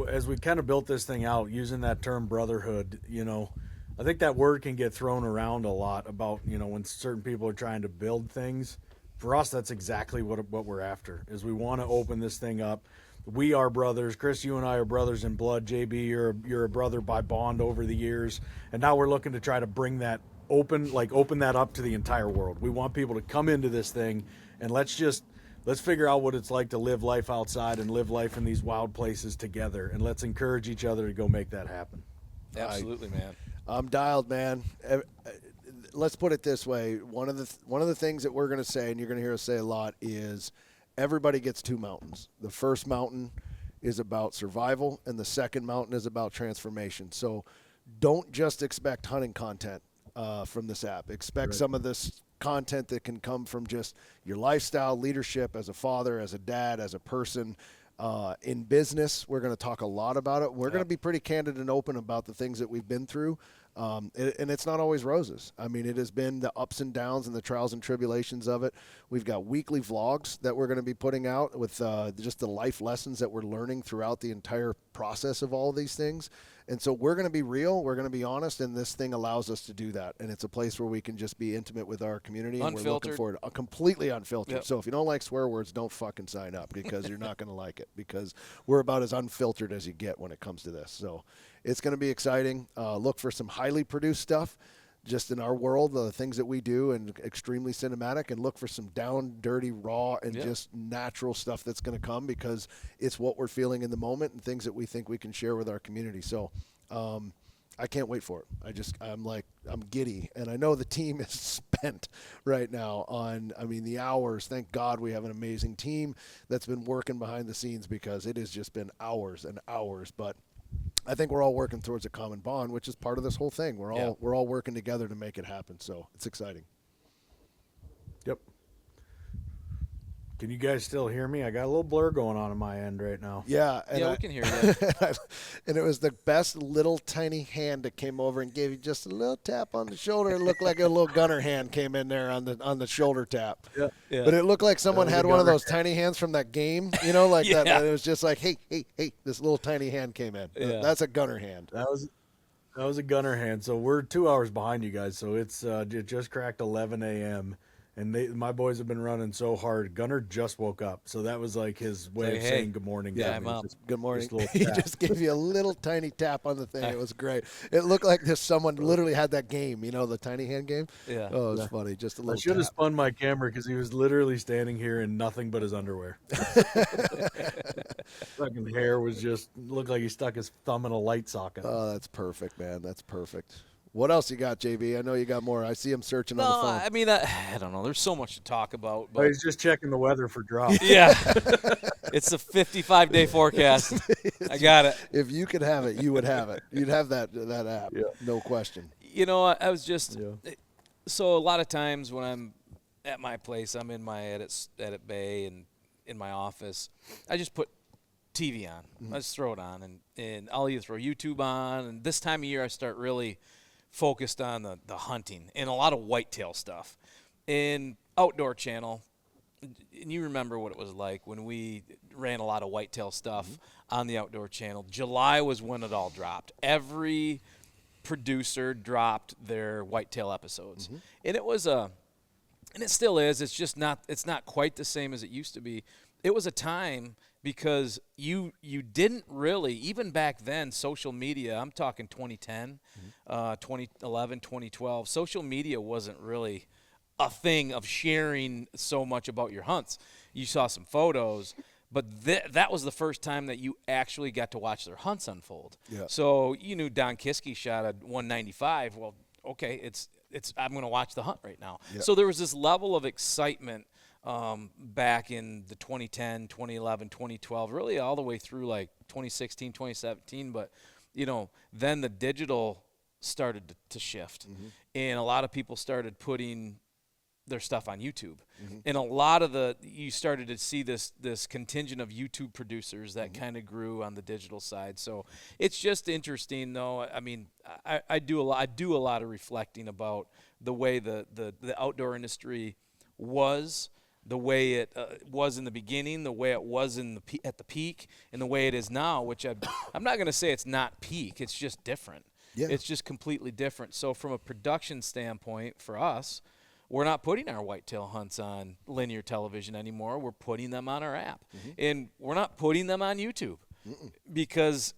as we kind of built this thing out, using that term brotherhood, I think that word can get thrown around a lot about, when certain people are trying to build things. For us, that's exactly what we're after, is we want to open this thing up. We are brothers. Chris, you and I are brothers in blood. JB, you're a brother by bond over the years. And now we're looking to try to bring that open that up to the entire world. We want people to come into this thing and let's figure out what it's like to live life outside and live life in these wild places together, and let's encourage each other to go make that happen.
Absolutely, man.
I'm dialed, man. Let's put it this way. One of the things that we're going to say, and you're going to hear us say a lot, is everybody gets two mountains. The first mountain is about survival, and the second mountain is about transformation. So don't just expect hunting content from this app. Expect some of this content that can come from just your lifestyle, leadership as a father, as a dad, as a person. In business, we're going to talk a lot about it. We're going to be pretty candid and open about the things that we've been through. And it's not always roses. I mean, it has been the ups and downs and the trials and tribulations of it. We've got weekly vlogs that we're going to be putting out with just the life lessons that we're learning throughout the entire process of all of these things. And so we're going to be real, we're going to be honest, and this thing allows us to do that. And it's a place where we can just be intimate with our community. And we're looking forward to completely unfiltered. Yep. So if you don't like swear words, don't fucking sign up, because you're not going to like it, because we're about as unfiltered as you get when it comes to this. So it's going to be exciting. Look for some highly produced stuff just in our world, the things that we do, and extremely cinematic, and look for some down, dirty, raw, and just natural stuff that's going to come, because it's what we're feeling in the moment and things that we think we can share with our community. So I can't wait for it. I'm giddy, and I know the team is spent right now on, the hours. Thank God we have an amazing team that's been working behind the scenes, because it has just been hours and hours, but I think we're all working towards a common bond, which is part of this whole thing. We're all working together to make it happen. So it's exciting.
Yep. Can you guys still hear me? I got a little blur going on my end right now.
Yeah.
We can hear you.
And it was the best little tiny hand that came over and gave you just a little tap on the shoulder. It looked like a little gunner hand came in there on the shoulder tap.
Yeah.
But it looked like someone had one of those tiny hands from that game, that. It was just like, hey, this little tiny hand came in. Yeah. That's a gunner hand.
That was a gunner hand. So we're 2 hours behind you guys. So it just cracked 11 a.m. And my boys have been running so hard. Gunner just woke up, so that was like his way of saying good morning.
Yeah, I'm up.
Good morning. He just gave you a little tiny tap on the thing. It was great. It looked like someone literally had that game, the tiny hand game.
Yeah.
Oh, it was funny. Just a little.
I should have spun my camera, because he was literally standing here in nothing but his underwear. Fucking hair was just looked like he stuck his thumb in a light socket.
Oh, that's perfect, man. That's perfect. What else you got, JB? I know you got more. I see him searching on the phone.
I don't know. There's so much to talk about. But
he's just checking the weather for drops.
Yeah. It's a 55-day forecast. I got it.
If you could have it, you would have it. You'd have that app, no question.
I was just so a lot of times when I'm at my place, I'm in my edit bay and in my office, I just put TV on. I just throw it on, and I'll either throw YouTube on, and this time of year I start really focused on the hunting and a lot of whitetail stuff. And Outdoor Channel, and you remember what it was like when we ran a lot of whitetail stuff on the Outdoor Channel. July was when it all dropped. Every producer dropped their whitetail episodes. And it was and it still is, it's just not quite the same as it used to be. It was a time because you didn't really, even back then, social media, I'm talking 2010, 2011, 2012, social media wasn't really a thing of sharing so much about your hunts. You saw some photos, but that was the first time that you actually got to watch their hunts unfold.
Yeah.
So you knew Don Kiske shot a 195. Well, okay, it's I'm going to watch the hunt right now.
Yeah.
So there was this level of excitement back in the 2010, 2011, 2012, really all the way through like 2016, 2017. But, then the digital started to shift. And a lot of people started putting their stuff on YouTube. And a lot of you started to see this contingent of YouTube producers that kind of grew on the digital side. So it's just interesting, though. I mean, I do a lot of reflecting about the way the outdoor industry was, the way it was in the beginning, the way it was at the peak, and the way it is now, which I'm not going to say it's not peak. It's just different.
Yeah.
It's just completely different. So from a production standpoint for us, we're not putting our whitetail hunts on linear television anymore. We're putting them on our app. And we're not putting them on YouTube because,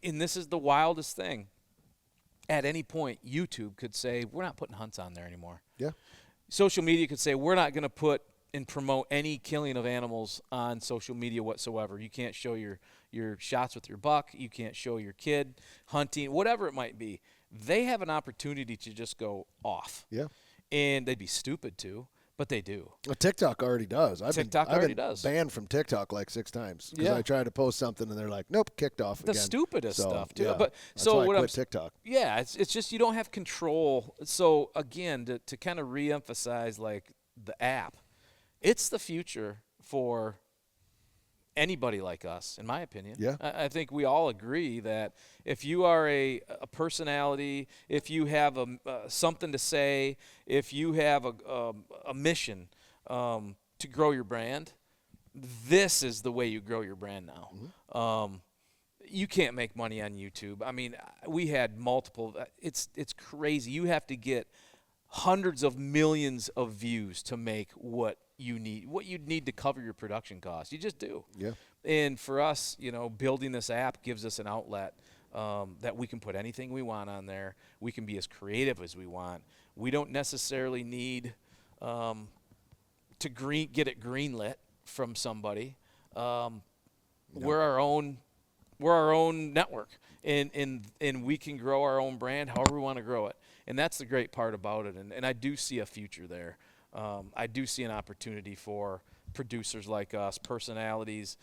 and this is the wildest thing, at any point YouTube could say, we're not putting hunts on there anymore.
Yeah.
Social media could say, we're not going to put and promote any killing of animals on social media whatsoever. You can't show your shots with your buck. You can't show your kid hunting, whatever it might be. They have an opportunity to just go off.
Yeah.
And they'd be stupid to, but they do.
Well, TikTok already does. I've
already
been
does.
banned from TikTok like 6 times because
Yeah.
I tried to post something and they're like, nope, kicked off
The
again.
stupidest stuff too.
Yeah,
But
that's
so
why
what
I
I'm
quit TikTok.
Yeah, it's just you don't have control. So again, to kind of reemphasize like the app, it's the future for anybody like us, in my opinion.
Yeah.
I think we all agree that if you are a personality, if you have something to say, if you have a mission to grow your brand, this is the way you grow your brand now. You can't make money on YouTube. I mean, we had multiple. It's crazy. You have to get hundreds of millions of views to make what you need to cover your production costs. You just do.
Yeah.
And for us, building this app gives us an outlet that we can put anything we want on there. We can be as creative as we want. We don't necessarily need to get it greenlit from somebody. We're our own network, and we can grow our own brand however we want to grow it. And that's the great part about it. And I do see a future there. I do see an opportunity for producers like us, personalities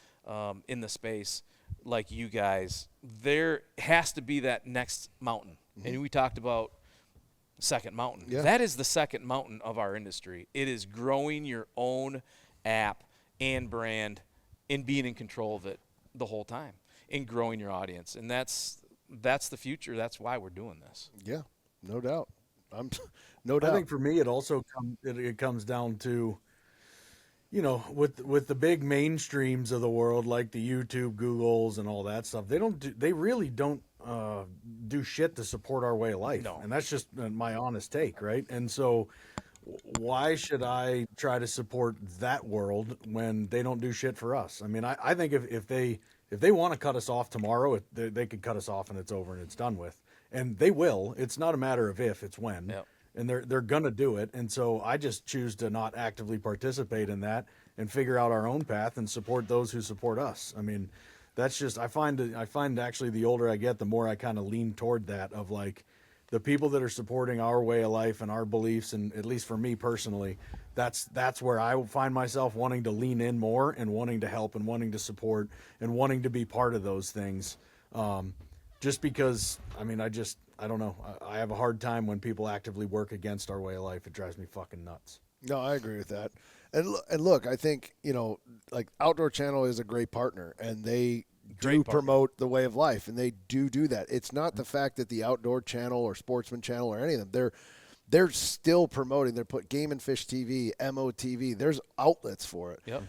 in the space like you guys. There has to be that next mountain. And we talked about second mountain.
Yeah.
That is the second mountain of our industry. It is growing your own app and brand and being in control of it the whole time and growing your audience. And that's the future. That's why we're doing this.
Yeah, no doubt. No doubt.
I think for me, it also it comes down to, with the big mainstreams of the world, like the YouTube, Googles, and all that stuff. They really don't do shit to support our way of life.
No.
And that's just my honest take, right? And so, why should I try to support that world when they don't do shit for us? I mean, I think if they want to cut us off tomorrow, they could cut us off and it's over and it's done with. And they will. It's not a matter of if, it's when.
Yep.
And they're going to do it. And so I just choose to not actively participate in that and figure out our own path and support those who support us. I mean, that's just, I find actually the older I get, the more I kind of lean toward that of like the people that are supporting our way of life and our beliefs. And at least for me personally, that's where I find myself wanting to lean in more and wanting to help and wanting to support and wanting to be part of those things. Just because, I mean, I don't know. I have a hard time when people actively work against our way of life. It drives me fucking nuts.
No, I agree with that. And look, I think, like Outdoor Channel is a great partner, and they do promote the way of life, and they do that. It's not the fact that the Outdoor Channel or Sportsman Channel or any of them, they're still promoting. They're put Game and Fish TV, MOTV. There's outlets for it.
Yep.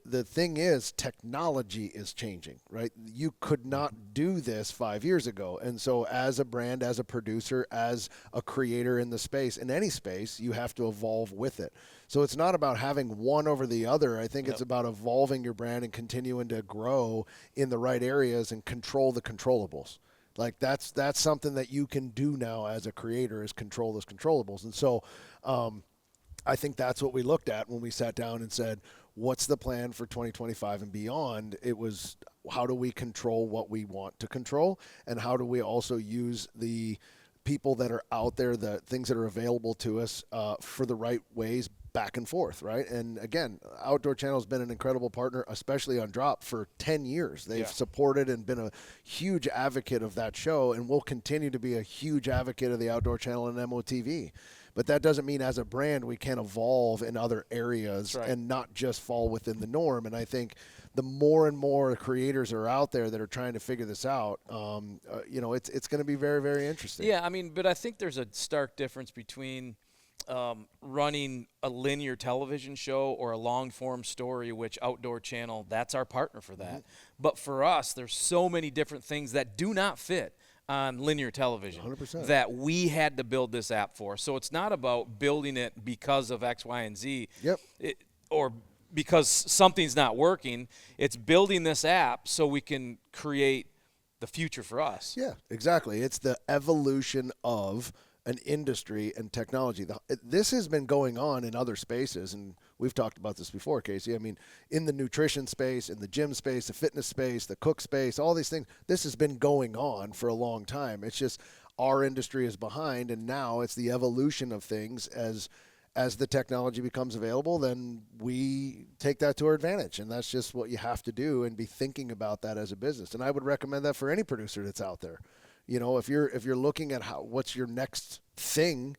The thing is, technology is changing, right? You could not do this 5 years ago. And so as a brand, as a producer, as a creator in the space, in any space, you have to evolve with it. So it's not about having one over the other. I think it's about evolving your brand and continuing to grow in the right areas and control the controllables. Like that's something that you can do now as a creator, is control those controllables. And so I think that's what we looked at when we sat down and said, what's the plan for 2025 and beyond? It was, how do we control what we want to control, and how do we also use the people that are out there, the things that are available to us for the right ways, back and forth, right? And again, Outdoor Channel has been an incredible partner, especially on Drop, for 10 years. They've supported and been a huge advocate of that show, and will continue to be a huge advocate of the Outdoor Channel and MOTV. But that doesn't mean as a brand we can't evolve in other areas and not just fall within the norm. And I think the more and more creators are out there that are trying to figure this out, it's going to be very, very interesting.
Yeah, I mean, but I think there's a stark difference between running a linear television show or a long-form story, which Outdoor Channel, that's our partner for that. But for us, there's so many different things that do not fit on linear television
100%.
that we had to build this app for. So it's not about building it because of X, Y, and Z. Or because something's not working. It's building this app so we can create the future for us.
Yeah, exactly. It's the evolution of an industry and technology. This has been going on in other spaces, and we've talked about this before, Casey. I mean, in the nutrition space, in the gym space, the fitness space, the cook space, all these things, this has been going on for a long time. It's just our industry is behind, and now it's the evolution of things. As the technology becomes available, then we take that to our advantage, and that's just what you have to do, and be thinking about that as a business. And I would recommend that for any producer that's out there. You know, if you're looking at what's your next thing,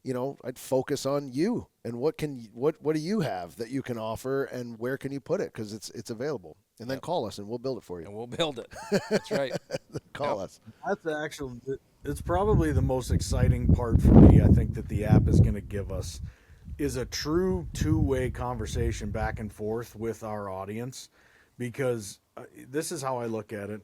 you know, I'd focus on you and what do you have that you can offer, and where can you put it, because it's available. And then call us and we'll build it for you.
And we'll build it. That's right.
Call us.
That's it's probably the most exciting part for me, I think, that the app is going to give us, is a true two-way conversation back and forth with our audience, because this is how I look at it.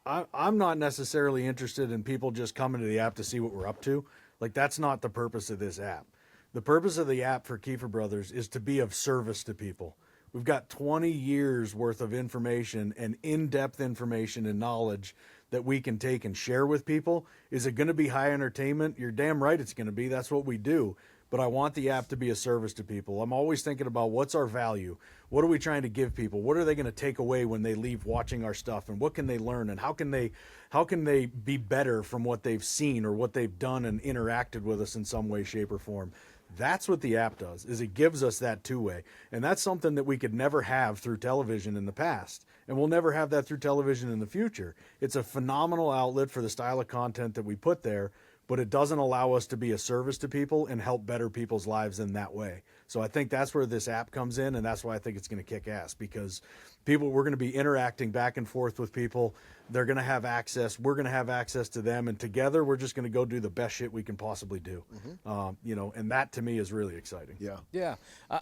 I'm not necessarily interested in people just coming to the app to see what we're up to. Like, that's not the purpose of this app. The purpose of the app for Keefer Brothers is to be of service to people. We've got 20 years worth of information and in-depth information and knowledge that we can take and share with people. Is it going to be high entertainment? You're damn right it's going to be. That's what we do. But I want the app to be a service to people. I'm always thinking about, what's our value? What are we trying to give people? What are they going to take away when they leave watching our stuff? And what can they learn? And how can they be better from what they've seen or what they've done and interacted with us in some way, shape, or form? That's what the app does, is it gives us that two-way. And that's something that we could never have through television in the past. And we'll never have that through television in the future. It's a phenomenal outlet for the style of content that we put there, but it doesn't allow us to be a service to people and help better people's lives in that way. So I think that's where this app comes in, and that's why I think it's going to kick ass, because we're going to be interacting back and forth with people. They're going to have access. We're going to have access to them, and together we're just going to go do the best shit we can possibly do. And that to me is really exciting.
Yeah.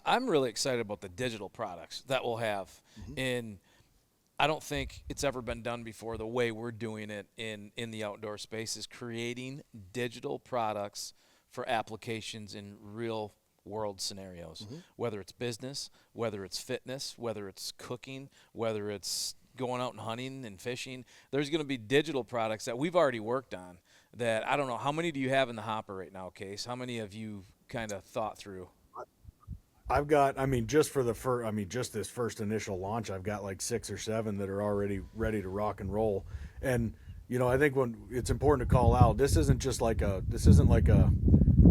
I'm really excited about the digital products that we'll have in. I don't think it's ever been done before the way we're doing it in the outdoor space, is creating digital products for applications in real world scenarios, whether it's business, whether it's fitness, whether it's cooking, whether it's going out and hunting and fishing. There's going to be digital products that we've already worked on that, I don't know, how many do you have in the hopper right now, Case? How many have you kind of thought through?
I've got, just this first initial launch, I've got like 6 or 7 that are already ready to rock and roll. And, I think when it's important to call out, this isn't like a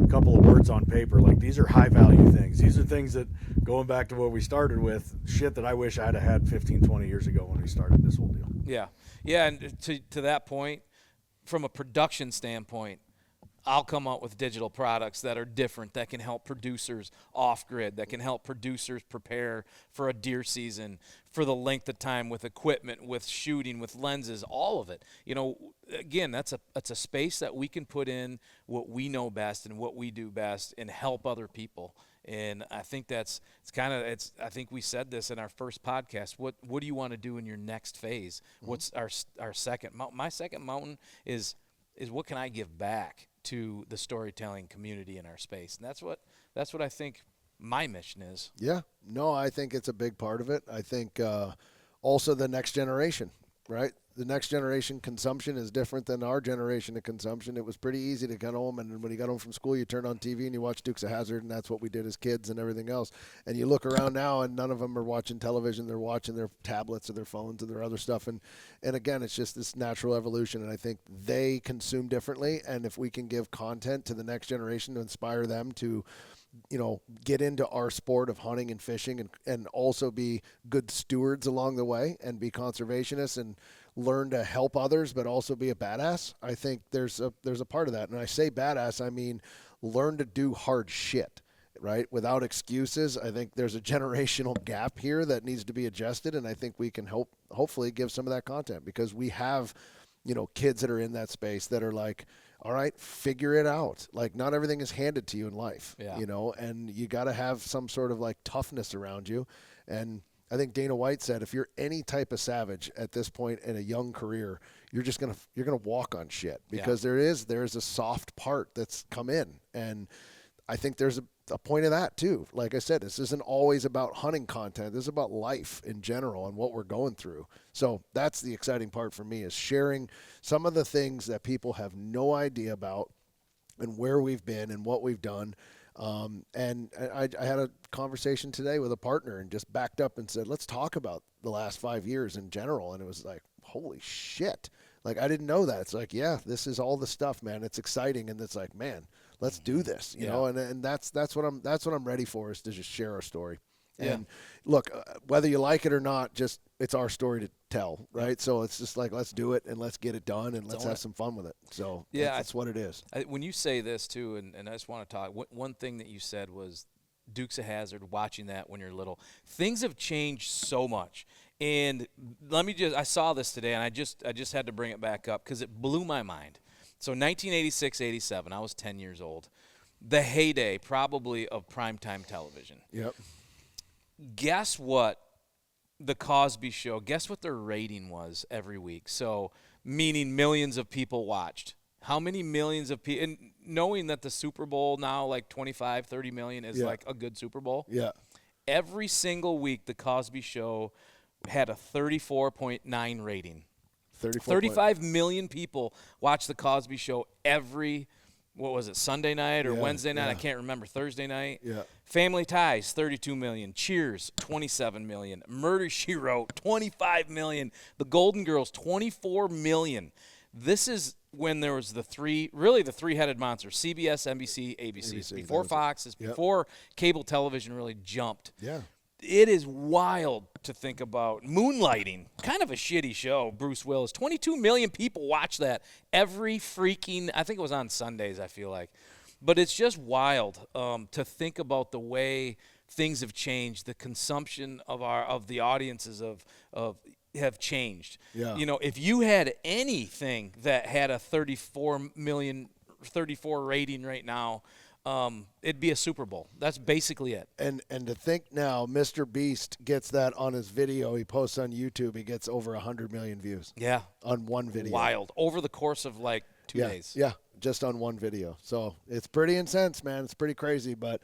couple of words on paper. Like, these are high value things. These are things that, going back to what we started with, shit that I wish I'd have had 15, 20 years ago when we started this whole deal.
Yeah. And to that point, from a production standpoint, I'll come out with digital products that are different, that can help producers off-grid, that can help producers prepare for a deer season, for the length of time with equipment, with shooting, with lenses, all of it. You know, again, that's a space that we can put in what we know best and what we do best and help other people. And I think I think we said this in our first podcast. What do you want to do in your next phase? What's our second? My second mountain is what can I give back to the storytelling community in our space? And that's what I think my mission is.
Yeah. No, I think it's a big part of it. I think also the next generation, right? The next generation consumption is different than our generation of consumption. It was pretty easy to get home, and when you got home from school, you turned on TV and you watched Dukes of Hazzard, and that's what we did as kids and everything else. And you look around now, and none of them are watching television. They're watching their tablets or their phones or their other stuff. And again, it's just this natural evolution, and I think they consume differently. And if we can give content to the next generation to inspire them to, you know, get into our sport of hunting and fishing and also be good stewards along the way and be conservationists and learn to help others, but also be a badass. I think there's a part of that. And I say badass, I mean, learn to do hard shit, right? Without excuses. I think there's a generational gap here that needs to be adjusted. And I think we can hopefully give some of that content, because we have, you know, kids that are in that space that are like, all right, figure it out. Like, not everything is handed to you in life, you know, and you got to have some sort of like toughness around you. And I think Dana White said, if you're any type of savage at this point in a young career, you're gonna walk on shit, because there's a soft part that's come in, and I think there's a point of that too. Like I said, this isn't always about hunting content. This is about life in general and what we're going through. So that's the exciting part for me, is sharing some of the things that people have no idea about and where we've been and what we've done. And I had a conversation today with a partner and just backed up and said, let's talk about the last 5 years in general. And it was like, holy shit. Like, I didn't know that. It's like, yeah, this is all the stuff, man. It's exciting. And it's like, man, let's do this, you know? And that's what I'm ready for, is to just share our story. And look, whether you like it or not, just, it's our story to tell, right? So it's just like, let's do it and let's get it done and let's have some fun with it. So that's what it is.
When you say this too, and I just want to talk, one thing that you said was Dukes of Hazzard, watching that when you're little. Things have changed so much. And I saw this today, and I just had to bring it back up because it blew my mind. So 1986, 87, I was 10 years old. The heyday probably of primetime television.
Yep.
Guess what? The Cosby Show, guess what their rating was every week? So, meaning millions of people watched. How many millions of people? And knowing that the Super Bowl now, like 25, 30 million, is like a good Super Bowl.
Yeah.
Every single week, the Cosby Show had a 34.9 rating. 35 million people watch the Cosby Show every, what was it, Sunday night or Wednesday night? I can't remember. Thursday night.
Yeah.
Family Ties, 32 million. Cheers, 27 million. Murder, She Wrote, 25 million. The Golden Girls, 24 million. This is when there was the three-headed monster, CBS, NBC, ABC. Before Fox, before cable television really jumped.
Yeah.
It is wild to think about. Moonlighting, kind of a shitty show, Bruce Willis. 22 million people watch that every freaking, I think it was on Sundays, I feel like. But it's just wild to think about the way things have changed. The consumption of the audiences have changed.
Yeah.
You know, if you had anything that had a 34 rating right now, it'd be a Super Bowl. That's basically it.
And to think now, Mr. Beast gets that on his video he posts on YouTube. He gets over 100 million views.
Yeah.
On one video.
Wild. Over the course of like 2 days.
Yeah. Just on one video. So it's pretty intense, man. It's pretty crazy, but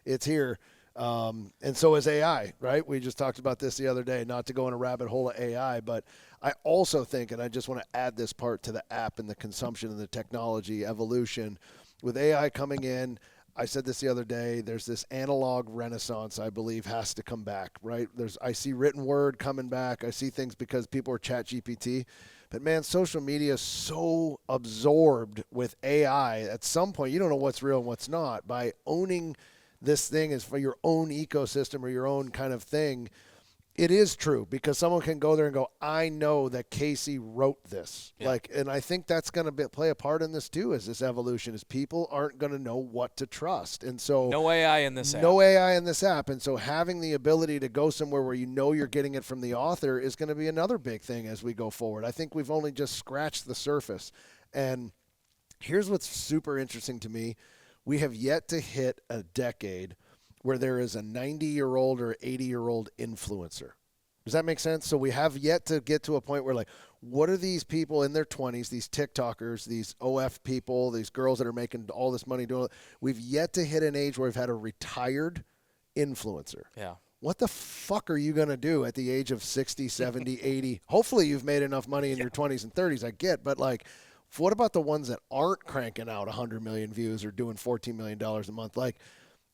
it's here. And so is AI, right? We just talked about this the other day, not to go in a rabbit hole of AI, but I also think, and I just want to add this part to the app and the consumption and the technology evolution, with AI coming in, I said this the other day, there's this analog renaissance, I believe, has to come back, right? I see written word coming back. I see things because people are ChatGPT. But, man, social media is so absorbed with AI. At some point, you don't know what's real and what's not. By owning this thing as for your own ecosystem or your own kind of thing, It is true, because someone can go there and go, I know that Casey wrote this.
Yeah.
And I think that's going to play a part in this too, as this evolution is people aren't going to know what to trust. And so
No AI in this app.
no AI in this app. And so having the ability to go somewhere where you know you're getting it from the author is going to be another big thing as we go forward. I think we've only just scratched the surface. And here's what's super interesting to me. We have yet to hit a decade where there is a 90-year-old or 80-year-old influencer. Does that make sense? So we have yet to get to a point where, like, what are these people in their 20s, these TikTokers, these OF people, these girls that are making all this money doing it? We've yet to hit an age where we've had a retired influencer.
Yeah.
What the fuck are you going to do at the age of 60, 70, 80? Hopefully you've made enough money in your 20s and 30s, I get, but, like, what about the ones that aren't cranking out 100 million views or doing $14 million a month? Like,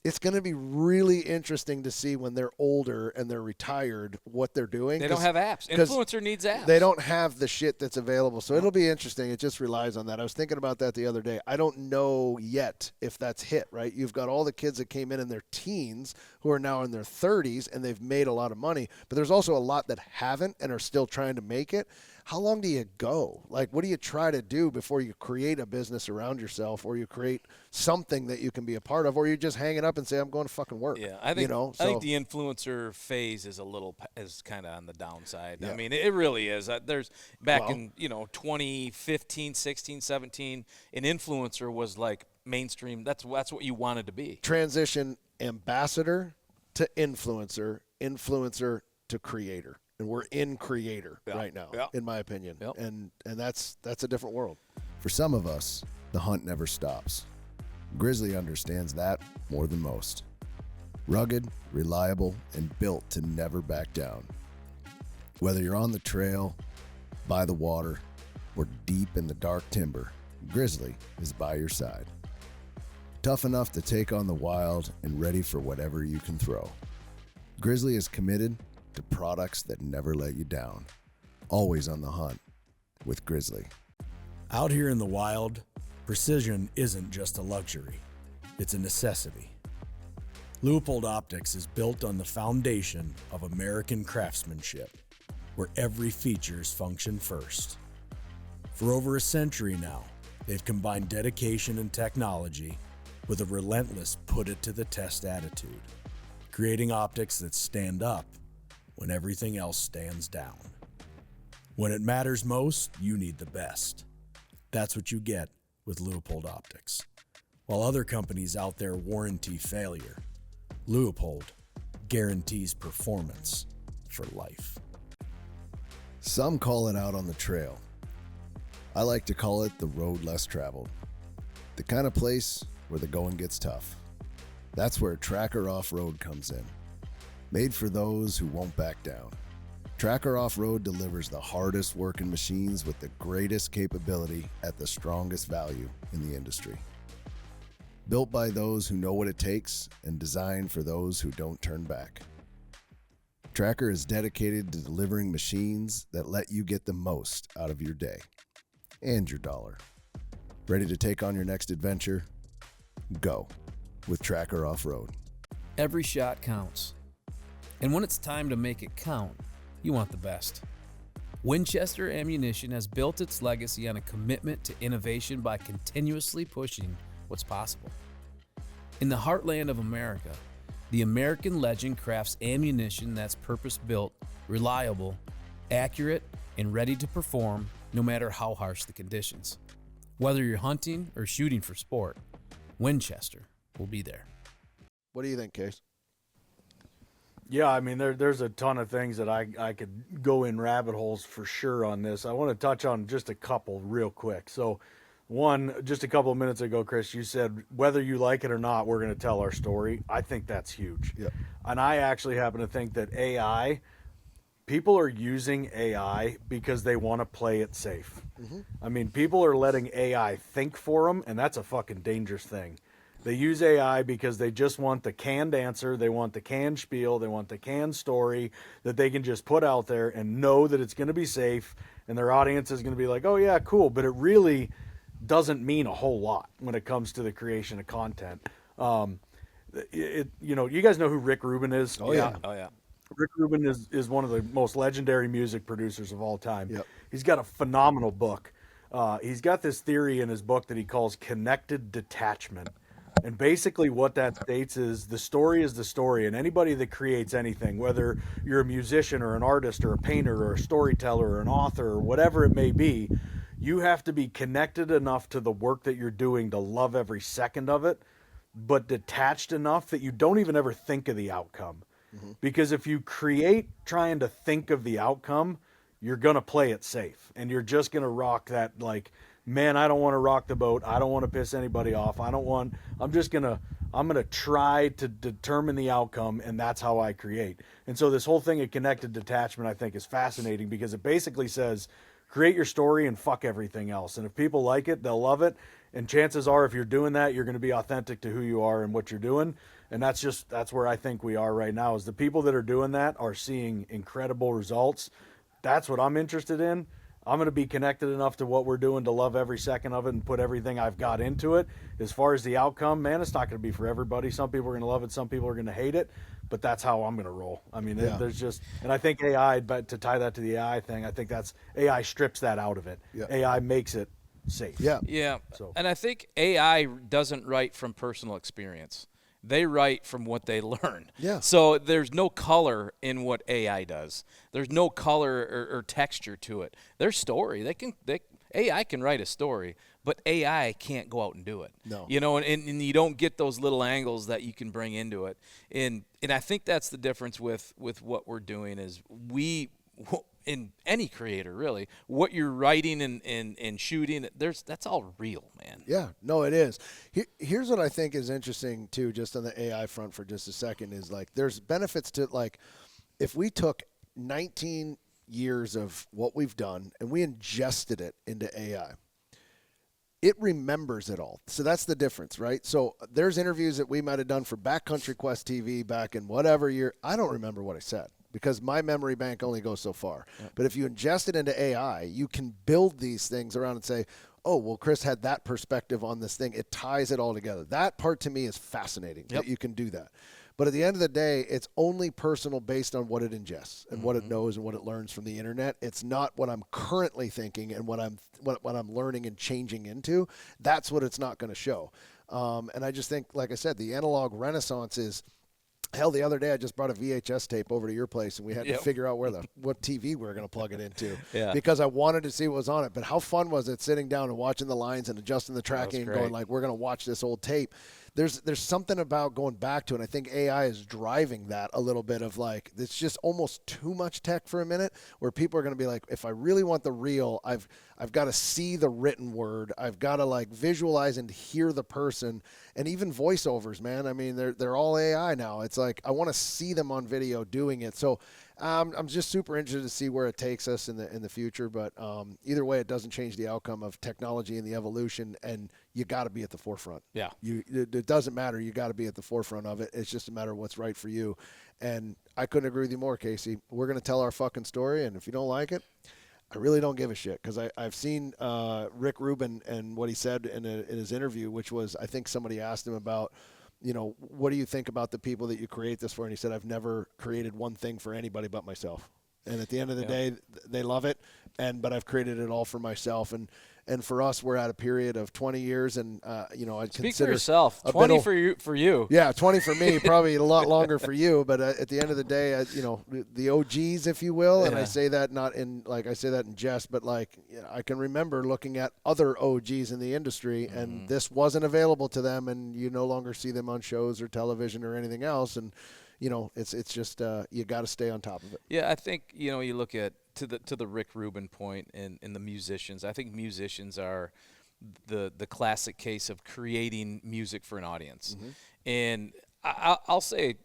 it's going to be really interesting to see when they're older and they're retired what they're doing.
They don't have apps. Influencer needs apps.
They don't have the shit that's available. So it'll be interesting. It just relies on that. I was thinking about that the other day. I don't know yet if that's hit, right? You've got all the kids that came in their teens who are now in their 30s and they've made a lot of money. But there's also a lot that haven't and are still trying to make it. How long do you go? Like, what do you try to do before you create a business around yourself, or you create something that you can be a part of, or you just hang it up and say, I'm going to fucking work?
Yeah, I think,
I
think the influencer phase is kind of on the downside.
Yeah.
I mean, it really is. There's in 2015, 16, 17, an influencer was like mainstream. That's what you wanted to be.
Transition ambassador to influencer, influencer to creator. And we're in creator right now, in my opinion.
Yep.
And that's a different world.
For some of us, the hunt never stops. Grizzly understands that more than most. Rugged, reliable, and built to never back down. Whether you're on the trail, by the water, or deep in the dark timber, Grizzly is by your side. Tough enough to take on the wild and ready for whatever you can throw. Grizzly is committed to products that never let you down. Always on the hunt with Grizzly.
Out here in the wild, precision isn't just a luxury, it's a necessity. Leupold Optics is built on the foundation of American craftsmanship, where every features function first. For over a century now, they've combined dedication and technology with a relentless put-it-to-the-test attitude, creating optics that stand up when everything else stands down. When it matters most, you need the best. That's what you get with Leupold Optics. While other companies out there warranty failure, Leupold guarantees performance for life.
Some call it out on the trail. I like to call it the road less traveled. The kind of place where the going gets tough. That's where Tracker Off-Road comes in. Made for those who won't back down. Tracker Off-Road delivers the hardest working machines with the greatest capability at the strongest value in the industry. Built by those who know what it takes and designed for those who don't turn back. Tracker is dedicated to delivering machines that let you get the most out of your day and your dollar. Ready to take on your next adventure? Go with Tracker Off-Road.
Every shot counts. And when it's time to make it count, you want the best. Winchester Ammunition has built its legacy on a commitment to innovation by continuously pushing what's possible. In the heartland of America, the American legend crafts ammunition that's purpose-built, reliable, accurate, and ready to perform no matter how harsh the conditions. Whether you're hunting or shooting for sport, Winchester will be there.
What do you think, Case?
Yeah, I mean, there's a ton of things that I could go in rabbit holes for sure on this. I want to touch on just a couple real quick. So, one, just a couple of minutes ago, Chris, you said whether you like it or not, we're going to tell our story. I think that's huge.
Yep.
And I actually happen to think that AI, people are using AI because they want to play it safe. Mm-hmm. I mean, people are letting AI think for them, and that's a fucking dangerous thing. They use AI because they just want the canned answer, they want the canned spiel, they want the canned story that they can just put out there and know that it's going to be safe, and their audience is going to be like, oh yeah, cool, but it really doesn't mean a whole lot when it comes to the creation of content. You guys know who Rick Rubin is?
Oh yeah.
Oh yeah.
Rick Rubin is one of the most legendary music producers of all time.
Yep.
He's got a phenomenal book. He's got this theory in his book that he calls connected detachment. And basically, what that states is the story is the story. And anybody that creates anything, whether you're a musician or an artist or a painter or a storyteller or an author or whatever it may be, you have to be connected enough to the work that you're doing to love every second of it, but detached enough that you don't even ever think of the outcome. Because if you create trying to think of the outcome, you're going to play it safe and you're just going to rock that, like, man, I don't want to rock the boat. I don't want to piss anybody off. I'm going to try to determine the outcome, and that's how I create. And so this whole thing of connected detachment, I think, is fascinating because it basically says create your story and fuck everything else. And if people like it, they'll love it. And chances are, if you're doing that, you're going to be authentic to who you are and what you're doing. And that's where I think we are right now, is the people that are doing that are seeing incredible results. That's what I'm interested in. I'm going to be connected enough to what we're doing to love every second of it and put everything I've got into it. As far as the outcome, man, it's not going to be for everybody. Some people are going to love it. Some people are going to hate it. But that's how I'm going to roll. I mean,
Yeah.
there's just, and I think AI, but to tie that to the AI thing, I think that's AI strips that out of it.
Yeah.
AI makes it safe.
Yeah.
Yeah,
So-
and I think AI doesn't write from personal experience. They write from what they learn.
Yeah.
So there's no color in what AI does. There's no color or texture to it. Their story, AI can write a story, but AI can't go out and do it.
No.
You know, and you don't get those little angles that you can bring into it. And I think that's the difference with what we're doing is in any creator, really, what you're writing and shooting, that's all real, man.
Yeah, no, it is. Here's what I think is interesting too, just on the AI front for just a second, is like there's benefits to, like, if we took 19 years of what we've done and we ingested it into AI, it remembers it all. So that's the difference, right? So there's interviews that we might have done for Backcountry Quest TV back in whatever year. I don't remember what I said, because my memory bank only goes so far. Yep. But if you ingest it into AI, you can build these things around and say, oh, well, Chris had that perspective on this thing. It ties it all together. That part to me is fascinating, that you can do that. But at the end of the day, it's only personal based on what it ingests and what it knows and what it learns from the internet. It's not what I'm currently thinking and what I'm learning and changing into. That's what it's not going to show. And I just think, like I said, the analog renaissance is, hell, the other day I just brought a VHS tape over to your place, and we had to figure out what TV we were going to plug it into because I wanted to see what was on it. But how fun was it sitting down and watching the lines and adjusting the tracking and going like, we're going to watch this old tape. There's something about going back to it. And I think AI is driving that a little bit of, like, it's just almost too much tech for a minute, where people are going to be like, if I really want the real, I've got to see the written word. I've got to, like, visualize and hear the person. And even voiceovers, man. I mean, they're all AI now. It's like, I want to see them on video doing it. So I'm just super interested to see where it takes us in the future. But either way, it doesn't change the outcome of technology and the evolution. And you got to be at the forefront.
Yeah.
It doesn't matter. You got to be at the forefront of it. It's just a matter of what's right for you. And I couldn't agree with you more, Casey. We're going to tell our fucking story. And if you don't like it, I really don't give a shit, because I've seen Rick Rubin and what he said in his interview, which was, I think somebody asked him about, you know, what do you think about the people that you create this for? And he said, I've never created one thing for anybody but myself. And at the end of the day, they love it. But I've created it all for myself. And for us, we're at a period of 20 years, and you know, I'd
Speak
consider
for yourself. 20 for you.
Yeah, 20 for me, probably a lot longer for you. But at the end of the day, you know, the OGs, if you will, and I say that not in, like, I say that in jest, but, like, you know, I can remember looking at other OGs in the industry, and this wasn't available to them, and you no longer see them on shows or television or anything else. And you know, it's just you got to stay on top of it.
Yeah, I think, you know, you look at to the Rick Rubin point and the musicians. I think musicians are the classic case of creating music for an audience. And I'll say,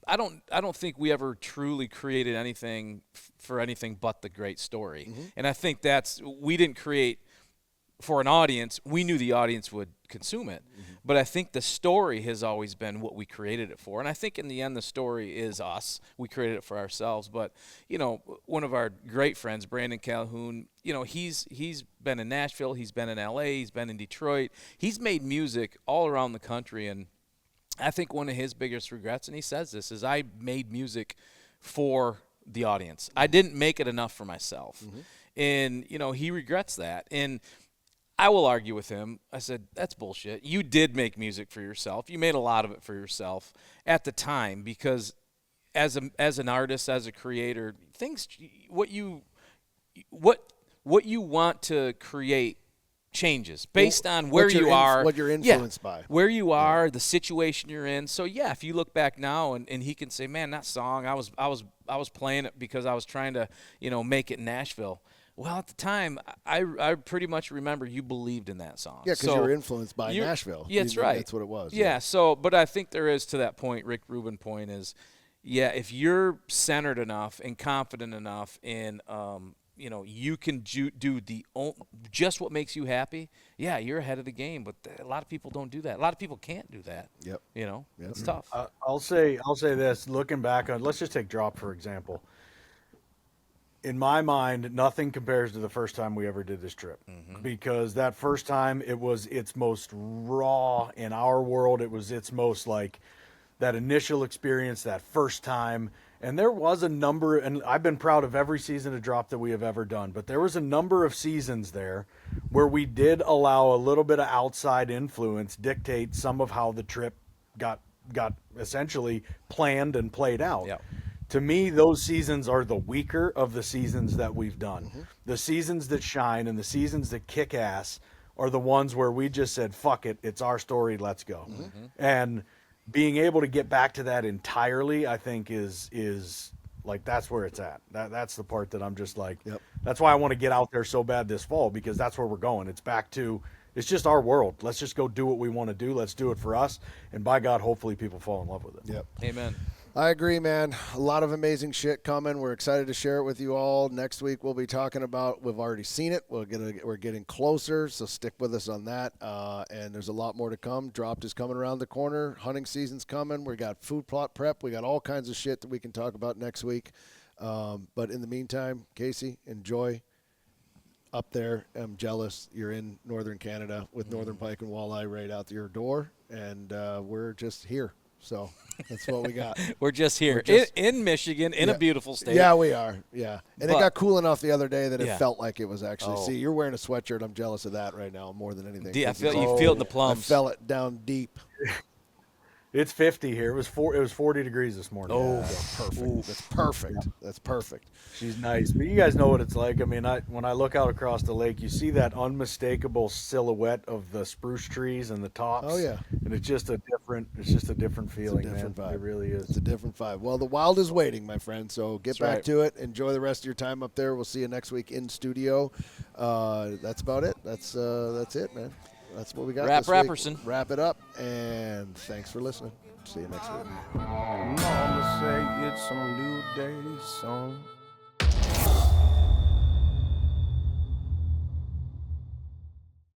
I don't think we ever truly created anything for anything but the great story. And I think we didn't create for an audience. We knew the audience would consume it. But I think the story has always been what we created it for. And I think in the end, the story is us. We created it for ourselves. But, you know, one of our great friends, Brandon Calhoun, you know, he's been in Nashville, he's been in LA, he's been in Detroit. He's made music all around the country. And I think one of his biggest regrets, and he says this, is I made music for the audience. I didn't make it enough for myself. And, you know, he regrets that. And I will argue with him. I said, that's bullshit. You did make music for yourself. You made a lot of it for yourself at the time, because as an artist, as a creator, things, what you want to create changes based on where you are,
what you're influenced by,
where you are, the situation you're in. So yeah, if you look back now and he can say, man, that song, I was playing it because I was trying to, you know, make it in Nashville. Well, at the time, I pretty much remember you believed in that song.
Yeah, because you were influenced by Nashville.
Yeah, that's right.
That's what it was.
Yeah. So, but I think there is, to that point, Rick Rubin point is, yeah, if you're centered enough and confident enough in, you know, you can do just what makes you happy. Yeah, you're ahead of the game, but a lot of people don't do that. A lot of people can't do that.
Yep.
You know, it's tough.
I'll say this. Looking back on, let's just take Drop for example. In my mind, nothing compares to the first time we ever did this trip, because that first time it was its most raw in our world. It was its most like that initial experience, that first time. And there was a number, and I've been proud of every season of Drop that we have ever done, but there was a number of seasons there where we did allow a little bit of outside influence dictate some of how the trip got essentially planned and played out.
Yep.
To me, those seasons are the weaker of the seasons that we've done. The seasons that shine and the seasons that kick ass are the ones where we just said, fuck it, it's our story, let's go. And being able to get back to that entirely, I think is like, that's where it's at. That's the part that I'm just like, that's why I want to get out there so bad this fall, because that's where we're going. It's back to, it's just our world. Let's just go do what we want to do. Let's do it for us. And by God, hopefully people fall in love with it.
Yep.
Amen.
I agree, man. A lot of amazing shit coming. We're excited to share it with you all. Next week we'll be talking about, we've already seen it. We're getting closer, so stick with us on that. And there's a lot more to come. Dropped is coming around the corner. Hunting season's coming. We got food plot prep. We got all kinds of shit that we can talk about next week. But in the meantime, Casey, enjoy up there. I'm jealous. You're in northern Canada with northern pike and walleye right out your door, and we're just here. So that's what we got.
We're just here in Michigan, in a beautiful state.
Yeah, we are. Yeah. And it got cool enough the other day that it
Yeah.
felt like it was actually. See, you're wearing a sweatshirt. I'm jealous of that right now more than anything.
I feel you feel it in the plums.
I felt it down deep.
It's 50 here. It was 40 degrees this morning.
Oh, perfect. That's perfect. That's perfect.
She's nice. But you guys know what it's like. I mean, when I look out across the lake, you see that unmistakable silhouette of the spruce trees and the tops.
Oh, yeah.
And it's just a different feeling,
different
man.
vibe.
It really is.
It's a different vibe. Well, the wild is waiting, my friend. So get
That's
back
right.
to it. Enjoy the rest of your time up there. We'll see you next week in studio. That's about it. That's it, man. That's what we got.
Rap
this week.
Rapperson.
Wrap it up. And thanks for listening. See you next week.
Mama say it's a new day song.